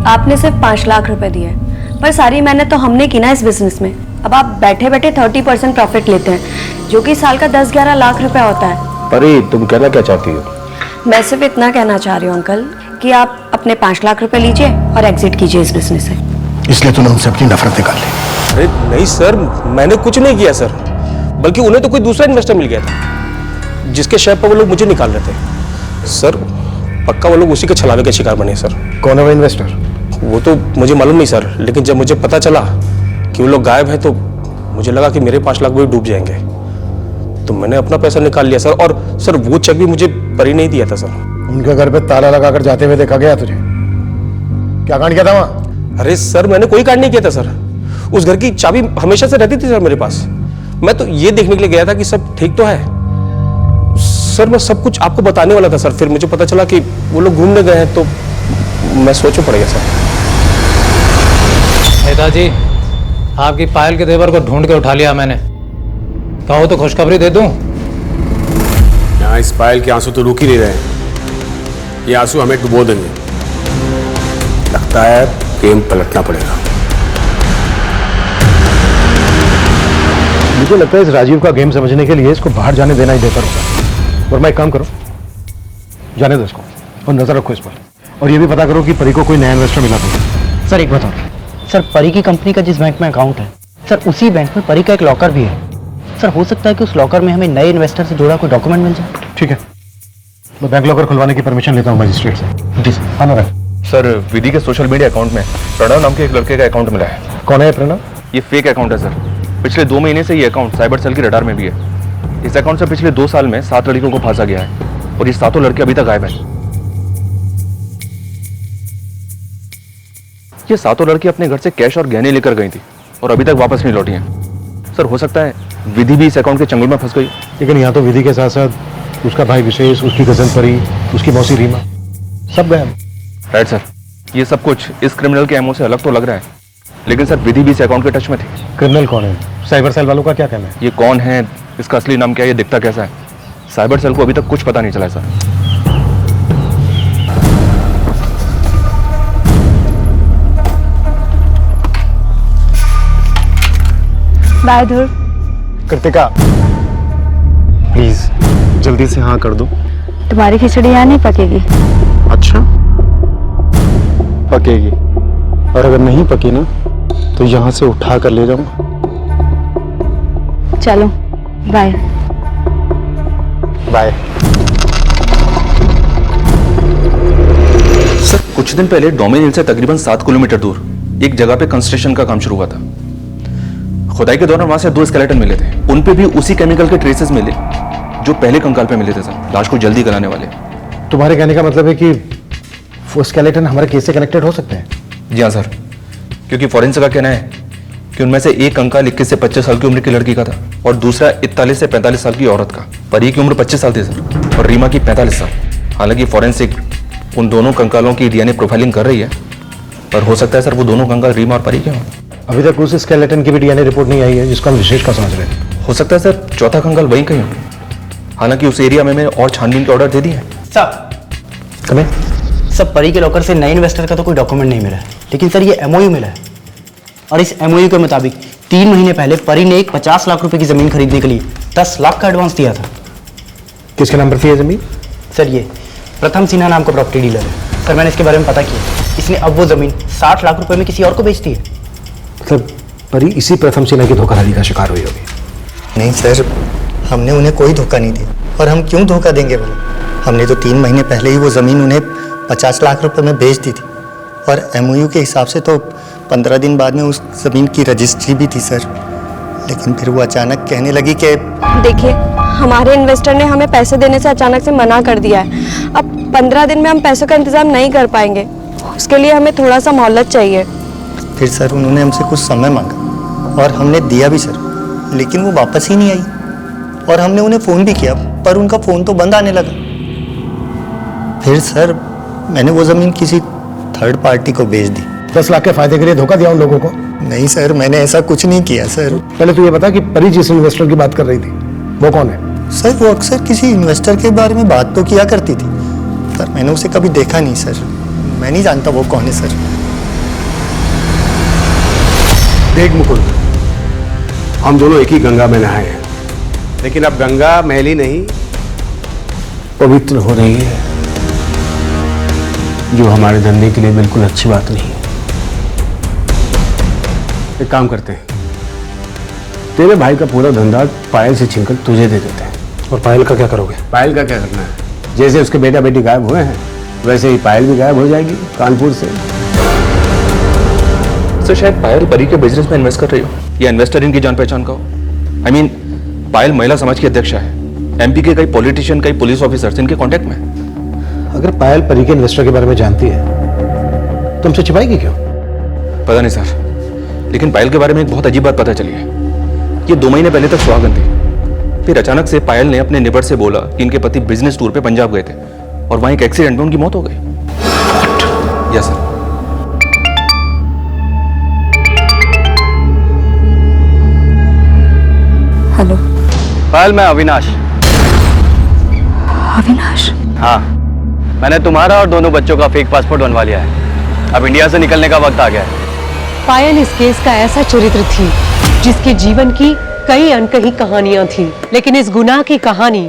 आपने सिर्फ 5 लाख रुपए दिए, पर सारी मेहनत तो हमने की ना इस बिजनेस में। अब आप बैठे बैठे 30% प्रॉफिट लेते हैं, जो कि साल का 10-11 लाख रुपए होता है। परी तुम कहना क्या चाहती हो? मैं सिर्फ इतना कहना चाह रही हूँ अंकल कि आप अपने 5 लाख रुपए लीजिए और एग्जिट कीजिए इस बिजनेस से। इसलिए तूने उनसे अपनी नफरत निकाल ली? अरे नहीं सर, मैंने कुछ नहीं किया सर, बल्कि उन्हें तो कोई दूसरा इन्वेस्टर मिल गया था जिसके शेयर पर वो लोग मुझे निकाल रहे थे सर। पक्का वो लोग उसी के छलावे के शिकार बने सर। कौन है वो इन्वेस्टर? वो तो मुझे मालूम नहीं सर, लेकिन जब मुझे पता चला कि वो लोग गायब हैं तो मुझे लगा कि मेरे 5 लाख भी डूब जाएंगे, तो मैंने अपना पैसा निकाल लिया सर। और सर वो चेक भी मुझे परी नहीं दिया था सर। उनके घर पे ताला लगाकर जाते हुए देखा गया तुझे? क्या कांड किया था वहां? अरे सर मैंने कोई कांड नहीं किया था सर, उस घर की चाबी हमेशा से रहती थी सर मेरे पास। मैं तो ये देखने के लिए गया था कि सब ठीक तो है सर। मैं सब कुछ आपको बताने वाला था सर, फिर मुझे पता चला कि वो लोग घूमने गए हैं तो मैं सोचो पड़ गया सर। नेताजी आपकी पायल के देवर को ढूंढ के उठा लिया मैंने, कहो तो खुशखबरी दे दूं। यहाँ इस पायल के आंसू तो रुक ही नहीं रहे, ये आंसू हमें डुबो देंगे। लगता है गेम पलटना पड़ेगा। मुझे लगता है इस राजीव का गेम समझने के लिए इसको बाहर जाने देना ही बेहतर होगा। और मैं एक काम करो, जाने दो इसको और नजर रखो इस पर, और ये भी पता करो कि परी को कोई नया इन्वेस्टर मिला तो। सर एक बताओ सर, परी की कंपनी का जिस बैंक में अकाउंट है सर, उसी बैंक में परी का एक लॉकर भी है सर। हो सकता है कि उस लॉकर में हमें नए इन्वेस्टर से जुड़ा कोई डॉक्यूमेंट मिल जाए। ठीक है, मैं बैंक लॉकर खुलवाने की परमिशन लेता हूँ मजिस्ट्रेट से। जी सर। आना रहे सर, विधि के सोशल मीडिया अकाउंट में प्रणव नाम के एक लड़के का अकाउंट मिला है। कौन है प्रणव? ये फेक अकाउंट है सर। पिछले 2 महीने से ये अकाउंट साइबर सेल की रडार में भी है। इस अकाउंट से पिछले 2 साल में 7 लड़कियों को फांसा गया है और ये 7 लड़के अभी तक गायब हैं। ये 7 लड़की अपने घर से कैश और गहने लेकर गई थी और अभी तक वापस नहीं लौटी हैं। सर हो सकता है विधि भी इस अकाउंट के चंगुल में फंस गई। लेकिन यहाँ तो विधि के साथ साथ उसका भाई विशेष, उसकी कजन परी, उसकी मौसी रीमा, सब गए। राइट सर, ये सब कुछ इस क्रिमिनल के एमओ से अलग तो लग रहा है, लेकिन सर विधि भी इस अकाउंट के टच में थी। क्रिमिनल कौन है? साइबर सेल वालों का क्या कहना है? ये कौन है, इसका असली नाम क्या है, ये दिखता कैसा है, साइबर सेल को अभी तक कुछ पता नहीं चला है sir. Bye Dhruv. Kritika please जल्दी से हाँ कर दो। तुम्हारी खिचड़ी यहाँ नहीं पकेगी। अच्छा पकेगी, और अगर नहीं पकी ना तो यहाँ से उठा कर ले जाऊंगा। चलो बाय। बाय। सर कुछ दिन पहले डोमिन हिल से तकरीबन 7 किलोमीटर दूर एक जगह पे कंस्ट्रक्शन का काम शुरू हुआ था। खुदाई के दौरान वहां से 2 स्केलेटन मिले थे, उन पे भी उसी केमिकल के ट्रेसेस मिले जो पहले कंकाल पे मिले थे सर, लाश को जल्दी गलाने वाले। तुम्हारे कहने का मतलब है कि वो स्केलेटन हमारे केस से कनेक्टेड हो सकते हैं? जी हाँ सर, क्योंकि फॉरेंसिक का कहना है कि उनमें से एक कंकाल 21 से 25 साल की उम्र की लड़की का था और दूसरा 41 से 45 साल की औरत का। परी की उम्र 25 साल थी सर और रीमा की 45 साल। हालांकि फॉरेंसिक उन दोनों कंकालों की डीएनए प्रोफाइलिंग कर रही है, पर हो सकता है सर वो दोनों कंकाल रीमा और परी के हों। अभी तक उस स्केलेटन की भी डीएनए रिपोर्ट नहीं आई है जिसको हम विशेष का समझ रहे हैं। हो सकता है सर चौथा कंकाल वहीं कहीं हो। हालांकि उस एरिया में मैंने और छानबीन के ऑर्डर दे दिए हैं। सब परी के लॉकर से नए इन्वेस्टर का तो कोई डॉक्यूमेंट नहीं मिला है, लेकिन सर ये एमओयू मिला है और इस एमओयू के मुताबिक 3 महीने पहले परी ने एक 50 लाख रुपए की जमीन खरीदने के लिए 10 लाख का एडवांस दिया था। किसके नाम पर थी ये जमीन? सर ये प्रथम सिन्हा नाम का प्रॉपर्टी डीलर है सर। मैंने इसके बारे में पता किया, इसने अब वो जमीन 60 लाख रुपए में किसी और को बेच दी है। मतलब परी इसी प्रथम सिन्हा की धोखाधड़ी का शिकार हुई होगी। नहीं सर, हमने उन्हें कोई धोखा नहीं दिया। और हम क्यों धोखा देंगे बोलो? हमने तो 3 महीने पहले ही वो ज़मीन उन्हें 50 लाख रुपए में बेच दी थी। और MOU के हिसाब से तो 15 दिन बाद में उस ज़मीन की रजिस्ट्री भी थी सर। लेकिन फिर वो अचानक कहने लगी कि देखिए, हमारे इन्वेस्टर ने हमें पैसे देने से अचानक से मना कर दिया है। अब 15 दिन में हम पैसों का इंतजाम नहीं कर पाएंगे, उसके लिए हमें थोड़ा सा मोहलत चाहिए। फिर सर उन्होंने हमसे कुछ समय मांगा और हमने दिया भी सर, लेकिन वो वापस ही नहीं आई। और हमने उन्हें फ़ोन भी किया पर उनका फ़ोन तो बंद आने लगा। फिर सर मैंने वो ज़मीन किसी थर्ड पार्टी को बेच दी। 10 लाख के फायदे के लिए धोखा दिया उन लोगों को? नहीं सर, मैंने ऐसा कुछ नहीं किया सर। पहले तो ये बता कि परी जिस इन्वेस्टर की बात कर रही थी वो कौन है? सर वो अक्सर किसी इन्वेस्टर के बारे में बात तो किया करती थी, पर मैंने उसे कभी देखा नहीं सर। मैं नहीं जानता वो कौन है सर। देख मुकुंद, हम दोनों एक ही गंगा में नहाए हैं, लेकिन अब गंगा मैली नहीं पवित्र हो रही है, जो हमारे धंधे के लिए बिल्कुल अच्छी बात नहीं है। एक काम करते हैं, तेरे भाई का पूरा धंधा पायल से छीनकर तुझे दे देते हैं। और पायल का क्या करोगे? पायल का क्या करना है? जैसे उसके बेटा बेटी गायब हुए हैं वैसे ही पायल भी गायब हो जाएगी कानपुर से। सर शायद पायल परी के बिजनेस में इन्वेस्ट कर रही हो, या इन्वेस्टर इनकी जान पहचान का हो। I mean, पायल महिला समाज की अध्यक्षा है। MP के कई पॉलिटिशियन, कई पुलिस ऑफिसर्स इनके कांटेक्ट में है। अगर पायल परी के इन्वेस्टर के बारे में जानती है तो हमसे छिपाएगी क्यों? पता नहीं सर, लेकिन पायल के बारे में एक बहुत अजीब बात पता चली है। ये 2 महीने पहले तक सुहागन थी, फिर अचानक से पायल ने अपने नेबर से बोला कि इनके पति बिजनेस टूर पे पंजाब गए थे और वहां एक एक्सीडेंट में उनकी मौत हो गई। Yes sir. हेलो पायल, मैं अविनाश। अविनाश? हाँ, मैंने तुम्हारा और दोनों बच्चों का फेक पासपोर्ट बनवा लिया है। अब इंडिया से निकलने का वक्त आ गया है। पायल इस केस का ऐसा चरित्र थी जिसके जीवन की कई अनकही कहानियां थी, लेकिन इस गुनाह की कहानी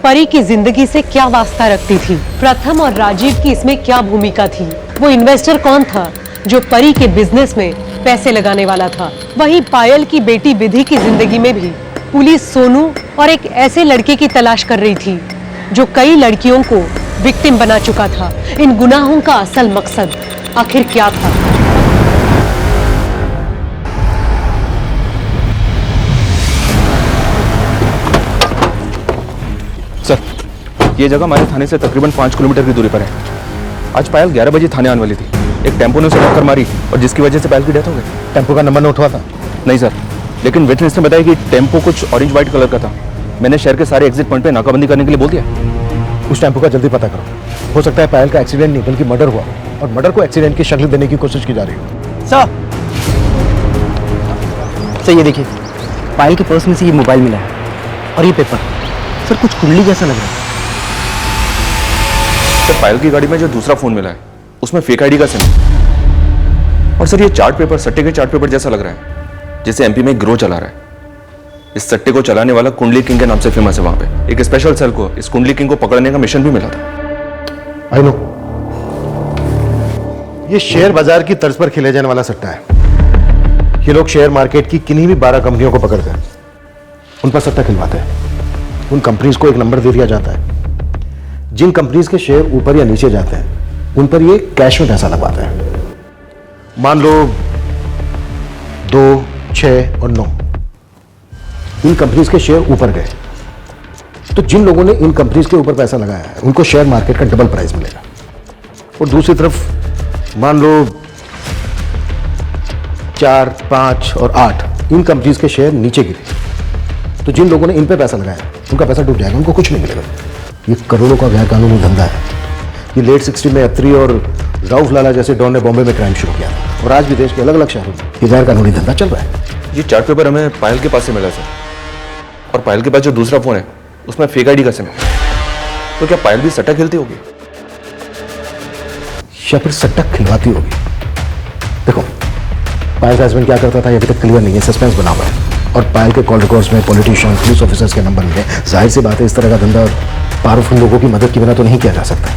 परी की जिंदगी से क्या वास्ता रखती थी? प्रथम और राजीव की इसमें क्या भूमिका थी? वो इन्वेस्टर कौन था जो परी के बिजनेस में पैसे लगाने वाला था? वहीं पायल की बेटी विधि की जिंदगी में भी पुलिस सोनू और एक ऐसे लड़के की तलाश कर रही थी जो कई लड़कियों को विक्टिम बना चुका था। इन गुनाहों का असल मकसद आखिर क्या था? सर, ये जगह हमारे थाने से तकरीबन 5 किलोमीटर की दूरी पर है। आज पायल 11 बजे थाने आने वाली थी। एक टेम्पो ने उसे टक्कर मारी और जिसकी वजह से पायल की डेथ हो गई। टेम्पो का नंबर नोट हुआ था? नहीं सर, लेकिन विटनेस ने बताया कि टेम्पो कुछ ऑरेंज व्हाइट कलर का था। मैंने शहर के सारे एग्जिट पॉइंट पे नाकाबंदी करने के लिए बोल दिया। उस टेम्पो का जल्दी पता करो। हो सकता है पायल का एक्सीडेंट नहीं बल्कि मर्डर हुआ और मर्डर को एक्सीडेंट की शक्ल देने की कोशिश की जा रही हो। सर ये देखिए, पायल के पर्स में से ये मोबाइल मिला है और ये पेपर। सर कुछ कुंडली जैसा लग रहा है। सर पायल की गाड़ी में जो दूसरा फोन मिला है उसमें फेक आईडी का सिम है। और सर ये चार्ट पेपर सट्टे के चार्ट पेपर जैसा लग रहा है, जैसे MP में एक गिरोह चला रहा है। इस सट्टे को चलाने वाला कुंडली किंग के नाम से फेमस है। वहां पे एक स्पेशल सेल को इस कुंडली किंग को पकड़ने का मिशन भी मिला था। आई नो, ये शेयर बाजार की तर्ज पर खेले जाने वाला सट्टा है। ये लोग शेयर मार्केट की किन्हीं भी 12 कंपनियों को पकड़कर उन पर सट्टा खिलवाते हैं। उन कंपनीज को एक नंबर दे दिया जाता है। जिन कंपनीज के शेयर ऊपर या नीचे जाते हैं उन पर ये कैश में पैसा लगवाते हैं। मान लो 2, 6 और 9 इन कंपनीज के शेयर ऊपर गए, तो जिन लोगों ने इन कंपनीज के ऊपर पैसा लगाया है उनको शेयर मार्केट का डबल प्राइस मिलेगा। और दूसरी तरफ मान लो 4, 5 और 8 इन कंपनीज के शेयर नीचे गिरे, तो जिन लोगों ने इन पे पैसा लगाया उनका पैसा डूब जाएगा, उनको कुछ नहीं मिलेगा। ये करोड़ों का गैर कानूनी धंधा है। ये लेट 60 में अत्री और राउफ लाला जैसे डॉन ने बॉम्बे में क्राइम शुरू किया और आज भी देश के अलग अलग शहरों में ये गैर कानूनी धंधा चल रहा है। ये चार्ट पेपर हमें पायल के पास से मिला सर, और पायल के पास जो दूसरा फोन है उसमें फेक आईडी का सिम है। तो क्या पायल भी सट्टा खेलती होगी या फिर सट्टा खिलवाती होगी? देखो, पायल का हस्बैंड क्या करता था ये अभी तक क्लियर नहीं है, सस्पेंस बना हुआ है। और पायल के कॉल रिकॉर्ड्स में पॉलिटिशियन, पुलिस ऑफिसर्स के नंबर मिले। जाहिर सी बात है इस तरह का धंधा पावरफुल लोगों की मदद के बिना तो नहीं किया जा सकता।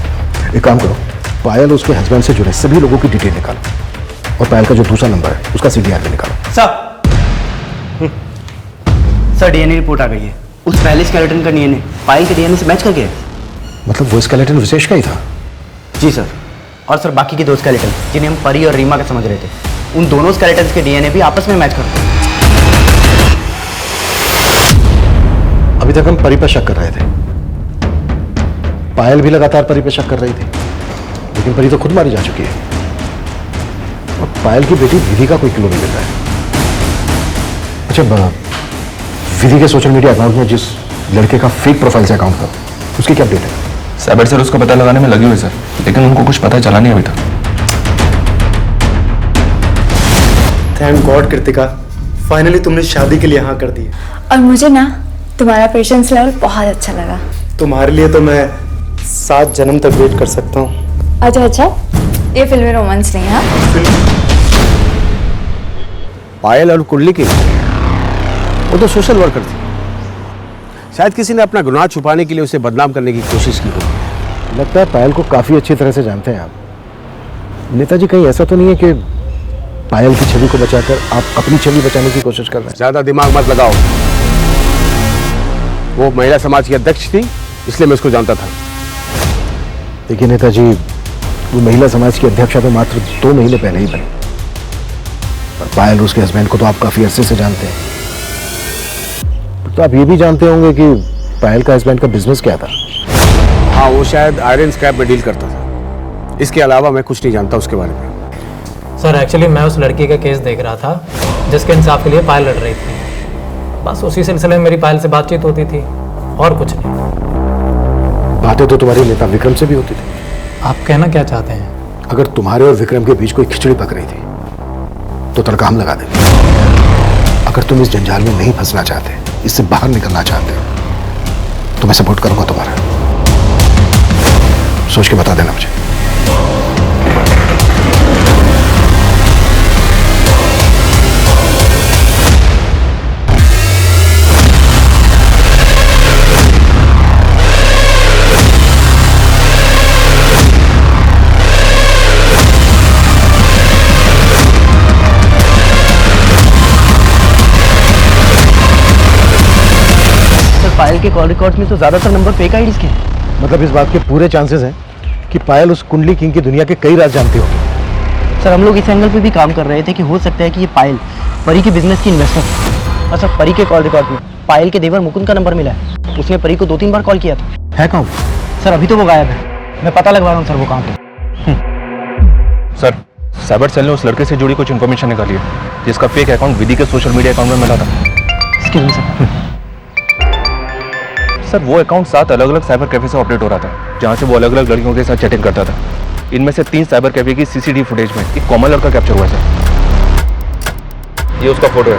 एक काम करो, पायल उसके हस्बैंड से जुड़े सभी लोगों की डिटेल निकालो और पायल का जो दूसरा नंबर है उसका सीडीआर भी निकालो। सर डीएनए रिपोर्ट आ गई है। उस पहले स्केलेटन का डीएनए पायल के डीएनए से मैच कर गया। मतलब वो स्केलेटन विशेष का ही था? जी सर। और सर बाकी के दो स्केलेटन जिन्हें हम परी और रीमा का समझ रहे थे, उन दोनों स्केलेटन के डीएनए भी आपस में मैच करते हैं। अभी तक हम परी पर शक कर रहे थे, पायल भी लगातार परी पर शक कर रही थी, लेकिन परी तो खुद मारी जा चुकी है और पायल की बेटी विधि का कोई क्लू नहीं मिल रहा है। अच्छा, विधि के सोशल मीडिया अकाउंट में जिस लड़के का फेक प्रोफाइल से अकाउंट था, उसकी क्या अपडेट है? साइबर सर उसका पता लगाने में लगे हुए सर, लेकिन उनको कुछ पता चला नहीं अभी तक। थैंक गॉड कृतिका, फाइनली तुमने शादी के लिए हाँ कर दी। और मुझे ना तुम्हारा पेशेंस लेवल बहुत अच्छा लगा। तुम्हारे लिए तो मैं 7 जन्म तक वेट कर सकता हूँ। अच्छा, ये फिल्मी रोमांस नहीं है। पायल और कुंडली की वो तो सोशल वर्कर थी, शायद किसी ने अपना गुनाह छुपाने के लिए उसे बदनाम करने की कोशिश की होगी। लगता है पायल को काफी अच्छी तरह से जानते हैं आप। नेताजी, कहीं ऐसा तो नहीं है कि पायल की छवि को बचाकर आप अपनी छवि बचाने की कोशिश कर रहे हैं? ज्यादा दिमाग मत लगाओ। वो महिला समाज की अध्यक्ष थी, इसलिए मैं उसको जानता था। देखिए नेताजी, वो महिला समाज की अध्यक्षा तो मात्र 2 महीने पहले ही बनी, और पायल उसके हस्बैंड को तो आप काफी अरसे से जानते हैं। तो आप ये भी जानते होंगे कि पायल का हस्बैंड का बिजनेस क्या था? हाँ, वो शायद आयरन स्क्रैप में डील करता था। इसके अलावा मैं कुछ नहीं जानता उसके बारे में। सर एक्चुअली मैं उस लड़की का केस देख रहा था जिसके इंसाफ के लिए पायल लड़ रही थी। बस उसी सिलसिले में मेरी पायल से बातचीत होती थी और कुछ नहीं। बातें तो तुम्हारे नेता विक्रम से भी होती थी। आप कहना क्या चाहते हैं? अगर तुम्हारे और विक्रम के बीच कोई खिचड़ी पक रही थी तो तड़का हम लगा देंगे। अगर तुम इस जंजाल में नहीं फंसना चाहते, इससे बाहर निकलना चाहते हो, तो मैं सपोर्ट करूंगा तुम्हारा। सोच के बता देना मुझे। पायल के कॉल रिकॉर्ड्स में तो ज्यादातर नंबर फेक आईडीज के हैं। मतलब इस बात के पूरे चांसेस हैं कि पायल उस कुंडली किंग की दुनिया के कई राज जानती होगी। सर हम लोग इस एंगल पे भी काम कर रहे थे कि हो सकता है कि ये पायल परी के बिजनेस की इन्वेस्टर है। और सर परी के कॉल रिकॉर्ड में पायल के देवर मुकुंद का नंबर मिला है। उसने परी को 2-3 बार कॉल किया था। है कौन? सर अभी तो वो गायब है, मैं पता लगवा रहा हूँ सर वो कहाँ पे। सर साइबर सेल ने उस लड़के से जुड़ी कुछ इन्फॉर्मेशन निकाली है जिसका फेक अकाउंट विधि के सोशल मीडिया अकाउंट में मिला था। सर वो अकाउंट 7 अलग अलग साइबर कैफे से ऑपरेट हो रहा था, जहां से वो अलग अलग लड़कियों के साथ चैटिंग करता था। इनमें से 3 साइबर कैफे की सीसीटीवी फुटेज में एक कॉमन लड़का कैप्चर हुआ है सर। ये उसका फोटो है।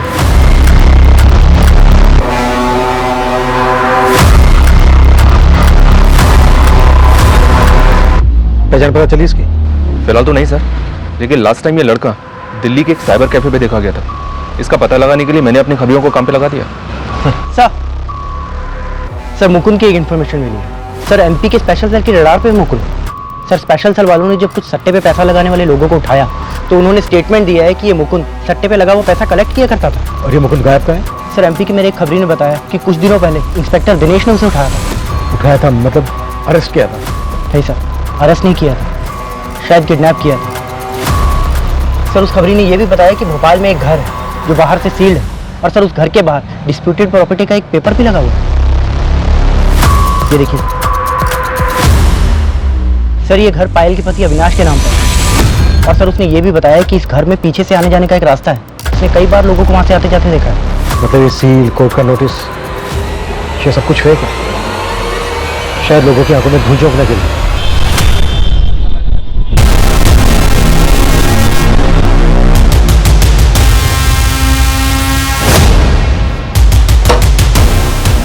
पहचान पता चली इसकी? फिलहाल तो नहीं सर, लेकिन लास्ट टाइम ये लड़का दिल्ली के एक साइबर कैफे पे देखा गया था। इसका पता लगाने के लिए मैंने अपनी खबरियों को काम पे लगा दिया। सर मुकुंद की एक इन्फॉर्मेशन मिली है। सर एमपी के स्पेशल सेल की रडार पे मुकुंद। सर स्पेशल सेल वालों ने जब कुछ सट्टे पे पैसा लगाने वाले लोगों को उठाया तो उन्होंने स्टेटमेंट दिया है कि ये मुकुंद सट्टे पे लगा वो पैसा कलेक्ट किया करता था। और ये मुकुंद गायब का है? सर एमपी की मेरे एक खबरी ने बताया कि कुछ दिनों पहले इंस्पेक्टर दिनेश ने उसे उठाया था। मतलब अरेस्ट किया था? नहीं सर, अरेस्ट नहीं किया था, शायद किडनैप किया था। सर उस खबरी ने यह भी बताया कि भोपाल में एक घर है जो बाहर से सील्ड है, और सर उस घर के बाहर डिस्प्यूटेड प्रॉपर्टी का एक पेपर भी लगा हुआ है। ये देखिए सर, ये घर पायल के पति अविनाश के नाम पर है। और सर उसने ये भी बताया कि इस घर में पीछे से आने जाने का एक रास्ता है। उसने कई बार लोगों को वहां से आते जाते देखा है। मतलब ये सील, कोर्ट का नोटिस, ये सब कुछ फेक है। शायद लोगों की आंखों में धूल झोंकने के लिए।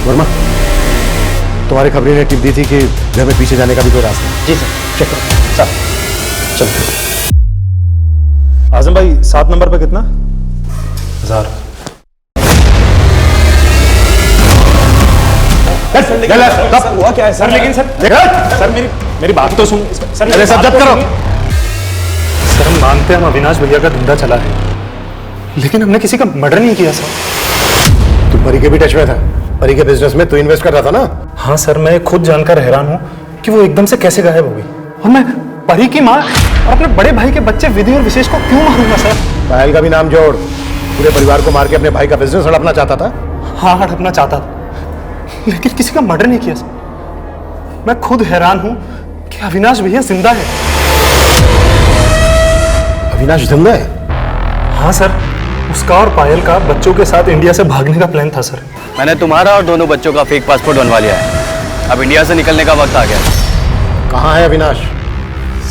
वर्मा, तुम्हारे खबरी ने टिप दी थी कि घर में पीछे जाने का भी कोई रास्ता है। जी सर, चेक करो। सर चलो। आजम भाई 7 नंबर पे कितना? 1000। हुआ क्या है सर? लेकिन सर मेरी बात तो सुन सर। अरे सब जब्त करो। सर हम मानते हैं हम अविनाश भैया का धंधा चला है, लेकिन हमने किसी का मर्डर नहीं किया सर। तू परी के भी टच में था? परी के बिजनेस में तू इन्वेस्ट कर रहा था ना? हाँ सर, मैं खुद जानकर हैरान हूँ कि वो एकदम से कैसे गायब हो गई, और मैं परी की माँ और अपने बड़े भाई के बच्चे विधि और विशेष को क्यों मारूंगा सर? पायल का भी नाम जोड़। पूरे परिवार को मार के अपने भाई का बिजनेस हड़पना चाहता था? हाँ हड़पना चाहता था, लेकिन किसी का मर्डर नहीं किया सर। मैं खुद हैरान हूँ कि अविनाश भैया जिंदा है। अविनाश जिंदा है? हाँ सर, उसका और पायल का बच्चों के साथ इंडिया से भागने का प्लान था सर। मैंने तुम्हारा और दोनों बच्चों का फेक पासपोर्ट बनवा लिया है। अब इंडिया से निकलने का वक्त आ गया। कहाँ है अविनाश?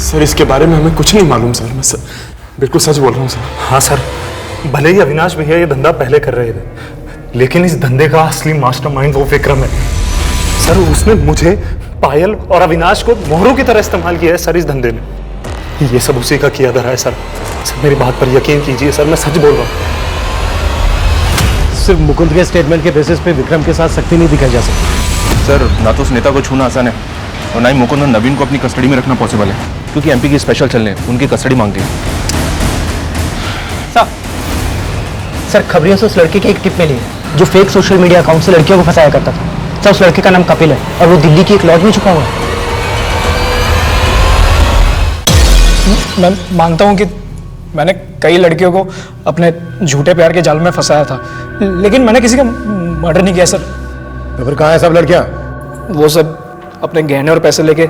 सर इसके बारे में हमें कुछ नहीं मालूम सर। मैं बिल्कुल सच बोल रहा हूँ सर। हाँ सर, भले ही अविनाश भैया ये धंधा पहले कर रहे थे, लेकिन इस धंधे का असली मास्टरमाइंड वो विक्रम है सर। उसने मुझे, पायल और अविनाश को मोहरों की तरह इस्तेमाल किया है सर इस धंधे में। ये सब उसी का किया धरा है सर। सर मेरी बात पर यकीन कीजिए सर, मैं सच बोल रहा हूँ। सिर्फ मुकुंद के स्टेटमेंट के बेसिस पे विक्रम के साथ सख्ती नहीं दिखाई जा सकती। सर ना तो उस नेता को छूना आसान है और ना ही मुकुंद और नवीन को अपनी कस्टडी में रखना पॉसिबल है, क्योंकि एमपी की स्पेशल चल रहे हैं, उनकी कस्टडी मांगती है। सर खबरियों से उस लड़के की एक टिप मिली है जो फेक सोशल मीडिया अकाउंट से लड़कियों को फंसाया करता था। सर उस लड़के का नाम कपिल है और वो दिल्ली की एक लॉज में छुपा हुआ है। मैं मानता हूँ कि मैंने कई लड़कियों को अपने झूठे प्यार के जाल में फंसाया था, लेकिन मैंने किसी का मर्डर नहीं किया सर। तो फिर कहाँ है सब लड़कियाँ? वो सब अपने गहने और पैसे लेके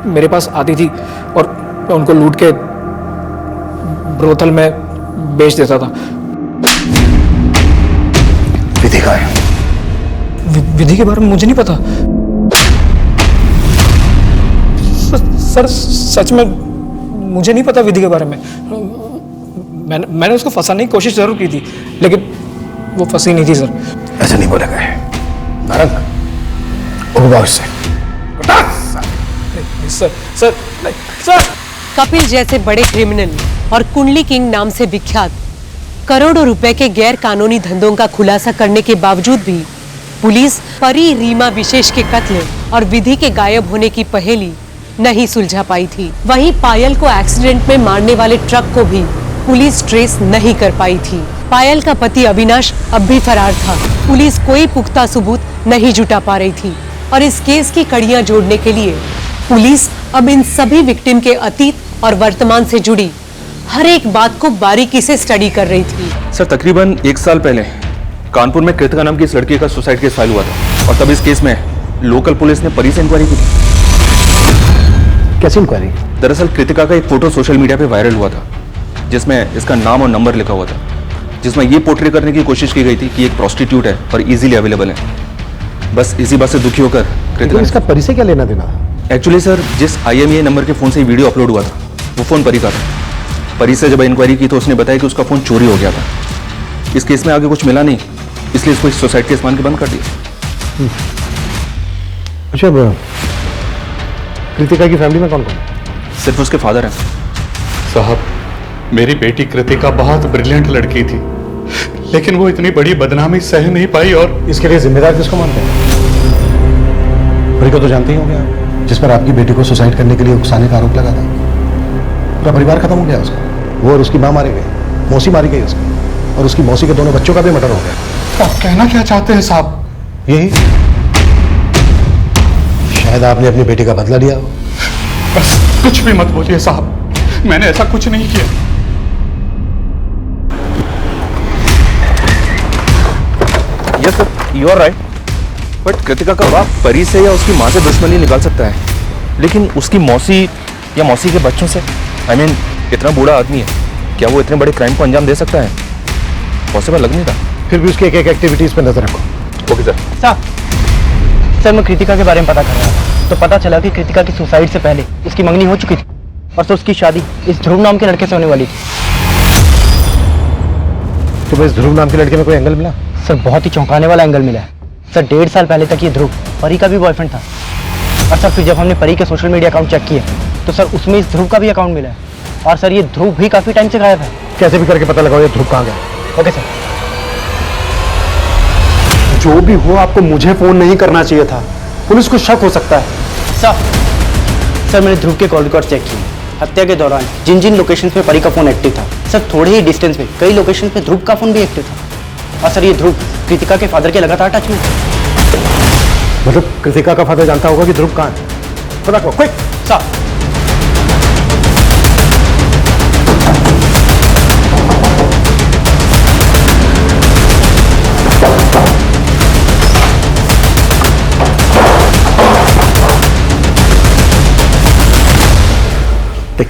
मेरे पास आती थी और मैं उनको लूट के ब्रोथल में बेच देता था। विधि का है? विधि के बारे में मुझे नहीं पता सर। सच में मुझे नहीं पता विधि के बारे में। मैंने उसको फंसाने की कोशिश जरूर की थी, लेकिन वो फंसी नहीं थी सर। ऐसा नहीं बोला गया। नारंग उगवा उससे। सर कपिल जैसे बड़े क्रिमिनल और कुंडली किंग नाम से विख्यात करोड़ों रुपए के गैर कानूनी धंधों का खुलासा करने के बावजूद भी पुलिस परी रीमा विशेष के कत्ल और विधि के गायब होने की पहेली नहीं सुलझा पाई थी। वहीं पायल को एक्सीडेंट में मारने वाले ट्रक को भी पुलिस ट्रेस नहीं कर पाई थी। पायल का पति अविनाश अब भी फरार था। पुलिस कोई पुख्ता सबूत नहीं जुटा पा रही थी और इस केस की कड़ियां जोड़ने के लिए पुलिस अब इन सभी विक्टिम के अतीत और वर्तमान से जुड़ी हर एक बात को बारीकी से स्टडी कर रही थी। सर तकरीबन 1 साल पहले कानपुर में कृतिका नाम की इस लड़की का सुसाइड केस फाइल हुआ था और तब इस केस में लोकल पुलिस ने परी से इंक्वायरी की थी। कैसी इंक्वायरी? दरअसल कृतिका का एक फोटो सोशल मीडिया पे वायरल हुआ था जिसमें इसका नाम और नंबर लिखा हुआ था, जिसमें ये पोर्ट्रे करने की कोशिश की गई थी कि एक प्रोस्टिट्यूट है और इजीली अवेलेबल है। बस इसी बात से दुखी होकर कृतिका इसका परी से क्या लेना देना? एक्चुअली सर जिस IMEI नंबर के फोन से वीडियो अपलोड हुआ था वो फोन परी का था। परी से जब इंक्वायरी की तो उसने बताया कि उसका फोन चोरी हो गया था। इस केस में आगे कुछ मिला नहीं, इसलिए इसको सुसाइड केस मान के बंद कर दिया। अच्छा कृतिका की फैमिली में कौन कौन? सिर्फ उसके फादर हैं। साहब मेरी बेटी कृतिका बहुत ब्रिलियंट लड़की थी, लेकिन वो इतनी बड़ी बदनामी सह नहीं पाई। और इसके लिए जिम्मेदार किसको मानते हैं? परी को तो जानते ही होंगे आप, जिस पर आपकी बेटी को सुसाइड करने के लिए उकसाने का आरोप लगा था। पूरा परिवार खत्म हो गया उसका। वो और उसकी माँ मारे गए, मौसी मारी गई उसकी, और उसकी मौसी के दोनों बच्चों का भी मर्डर हो गया। आप कहना क्या चाहते हैं साहब? यही शायद आपने अपनी बेटी का बदला लिया हो। बस कुछ भी मत बोलिए साहब, मैंने ऐसा कुछ नहीं किया। Yes sir, you are right. But Kritika का बाप परी से या उसकी माँ से दुश्मनी निकाल सकता है, लेकिन उसकी मौसी या मौसी के बच्चों से I mean, इतना बूढ़ा आदमी है, क्या वो इतने बड़े क्राइम को अंजाम दे सकता है? पॉसिबल लग नहीं था। फिर भी उसकी एक एक एक्टिविटीज पर नजर रखो। Okay sir. सर मैं कृतिका के बारे में पता कर रहा था तो पता चला कि कृतिका की सुसाइड से पहले उसकी मंगनी हो चुकी थी और तो उसकी शादी इस ध्रुव नाम के लड़के से होने वाली थी। तुम्हें इस ध्रुव नाम के लड़के में कोई एंगल मिला? सर बहुत ही चौंकाने वाला एंगल मिला है। सर 1.5 साल पहले तक ये ध्रुव परी का भी बॉयफ्रेंड था, और सर फिर जब हमने परी के सोशल मीडिया अकाउंट चेक किए तो सर उसमें इस ध्रुव का भी अकाउंट मिला है, और सर ये ध्रुव भी काफी टाइम से गायब है। कैसे भी करके पता लगाओ ये ध्रुव कहाँ गया। Okay sir. जो भी हो आपको मुझे फोन नहीं करना चाहिए था, पुलिस को शक हो सकता है। सर मैंने ध्रुव के कॉल रिकॉर्ड चेक किए। हत्या के दौरान जिन जिन लोकेशंस पे परी का फोन एक्टिव था सर, थोड़े ही डिस्टेंस पे कई लोकेशन पे ध्रुव का फोन भी एक्टिव था। और सर ये ध्रुव कृतिका के फादर के लगातार टच में था। मतलब कृतिका का फादर जानता होगा कि ध्रुव कहाँ है? पता करो क्विक। सर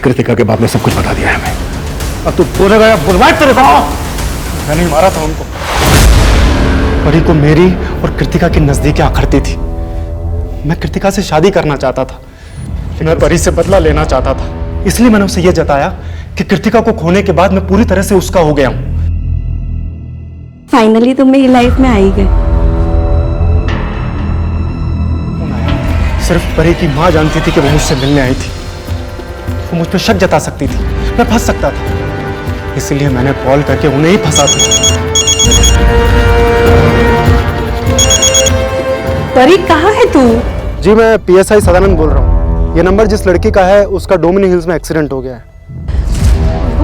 कृतिका के बाप ने सब कुछ बता दिया है हमें। अब तू बोले गया बुलवाए तेरे को। मैं नहीं मारा था उनको। परी को मेरी और कृतिका की नजदीकी आखरती थी। मैं कृतिका से शादी करना चाहता था, लेकिन मैं परी से बदला लेना चाहता था। इसलिए मैंने उसे यह जताया कि कृतिका को खोने के बाद मैं पूरी तरह से उसका हो गया हूं। फाइनली तुम मेरी लाइफ में आई गए। सिर्फ परी की माँ जानती थी कि वो मुझसे मिलने आई थी। वो मुझ पर शक जता सकती थी, मैं फंस सकता था। इसलिए मैंने कॉल करके उन्हें ही फंसा दिया। परी कहाँ है तू? जी मैं पीएसआई सदानंद बोल रहा हूँ। ये नंबर जिस लड़की का है उसका डोमिनी हिल्स में एक्सीडेंट हो गया है।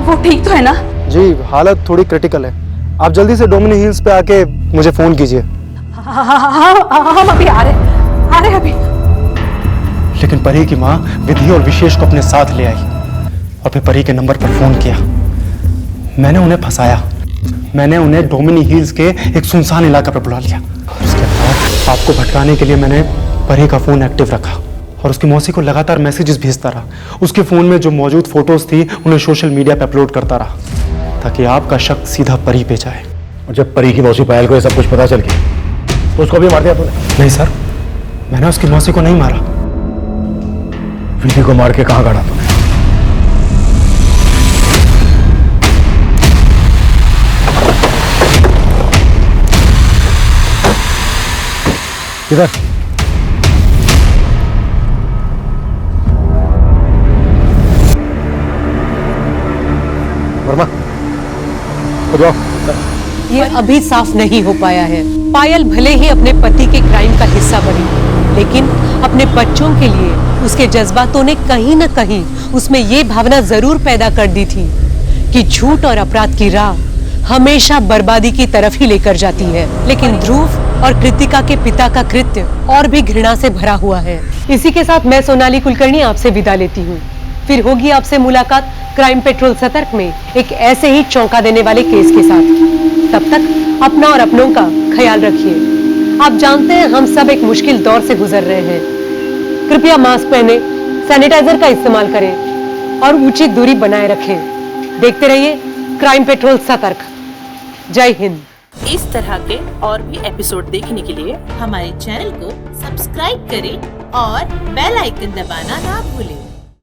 वो ठीक तो है ना? जी हालत थोड़ी क्रिटिकल है। आप जल्दी से डोमिनी हिल्स पे आके मुझे फोन कीजिए। हम अभी आ रहे अभी। लेकिन परी की माँ विधि और विशेष को अपने साथ ले आई और फिर परी के नंबर पर फोन किया। मैंने उन्हें फंसाया। मैंने उन्हें डोमिनी हिल्स के एक सुनसान इलाका पर बुला लिया। उसके बाद आपको भटकाने के लिए मैंने परी का फोन एक्टिव रखा और उसकी मौसी को लगातार मैसेजेस भेजता रहा। उसके फोन में जो मौजूद फोटोज थी उन्हें सोशल मीडिया पर अपलोड करता रहा ताकि आपका शक सीधा परी पे जाए। और जब परी की मौसी पायल को ये सब कुछ पता चल गया तो उसको भी मार दिया तूने? नहीं सर, मैंने उसकी मौसी को नहीं मारा। विधि को मार के कहां गाड़ा तूने? किधर? वर्मा, हो जाओ। ये अभी साफ नहीं हो पाया है। पायल भले ही अपने पति के क्राइम का हिस्सा बनी, लेकिन अपने बच्चों के लिए उसके जज्बातों ने कहीं न कहीं उसमें ये भावना जरूर पैदा कर दी थी कि झूठ और अपराध की राह हमेशा बर्बादी की तरफ ही लेकर जाती है। लेकिन ध्रुव और कृतिका के पिता का कृत्य और भी घृणा से भरा हुआ है। इसी के साथ मैं सोनाली कुलकर्णी आपसे विदा लेती हूँ। फिर होगी आपसे मुलाकात क्राइम पेट्रोल सतर्क में एक ऐसे ही चौंका देने वाले केस के साथ। तब तक अपना और अपनों का ख्याल रखिए। आप जानते हैं हम सब एक मुश्किल दौर से गुजर रहे हैं। कृपया मास्क पहने, सैनिटाइजर का इस्तेमाल करें और उचित दूरी बनाए रखें। देखते रहिए क्राइम पेट्रोल सतर्क। जय हिंद। इस तरह के और भी एपिसोड देखने के लिए हमारे चैनल को सब्सक्राइब करें और बेल आइकन दबाना ना भूलें।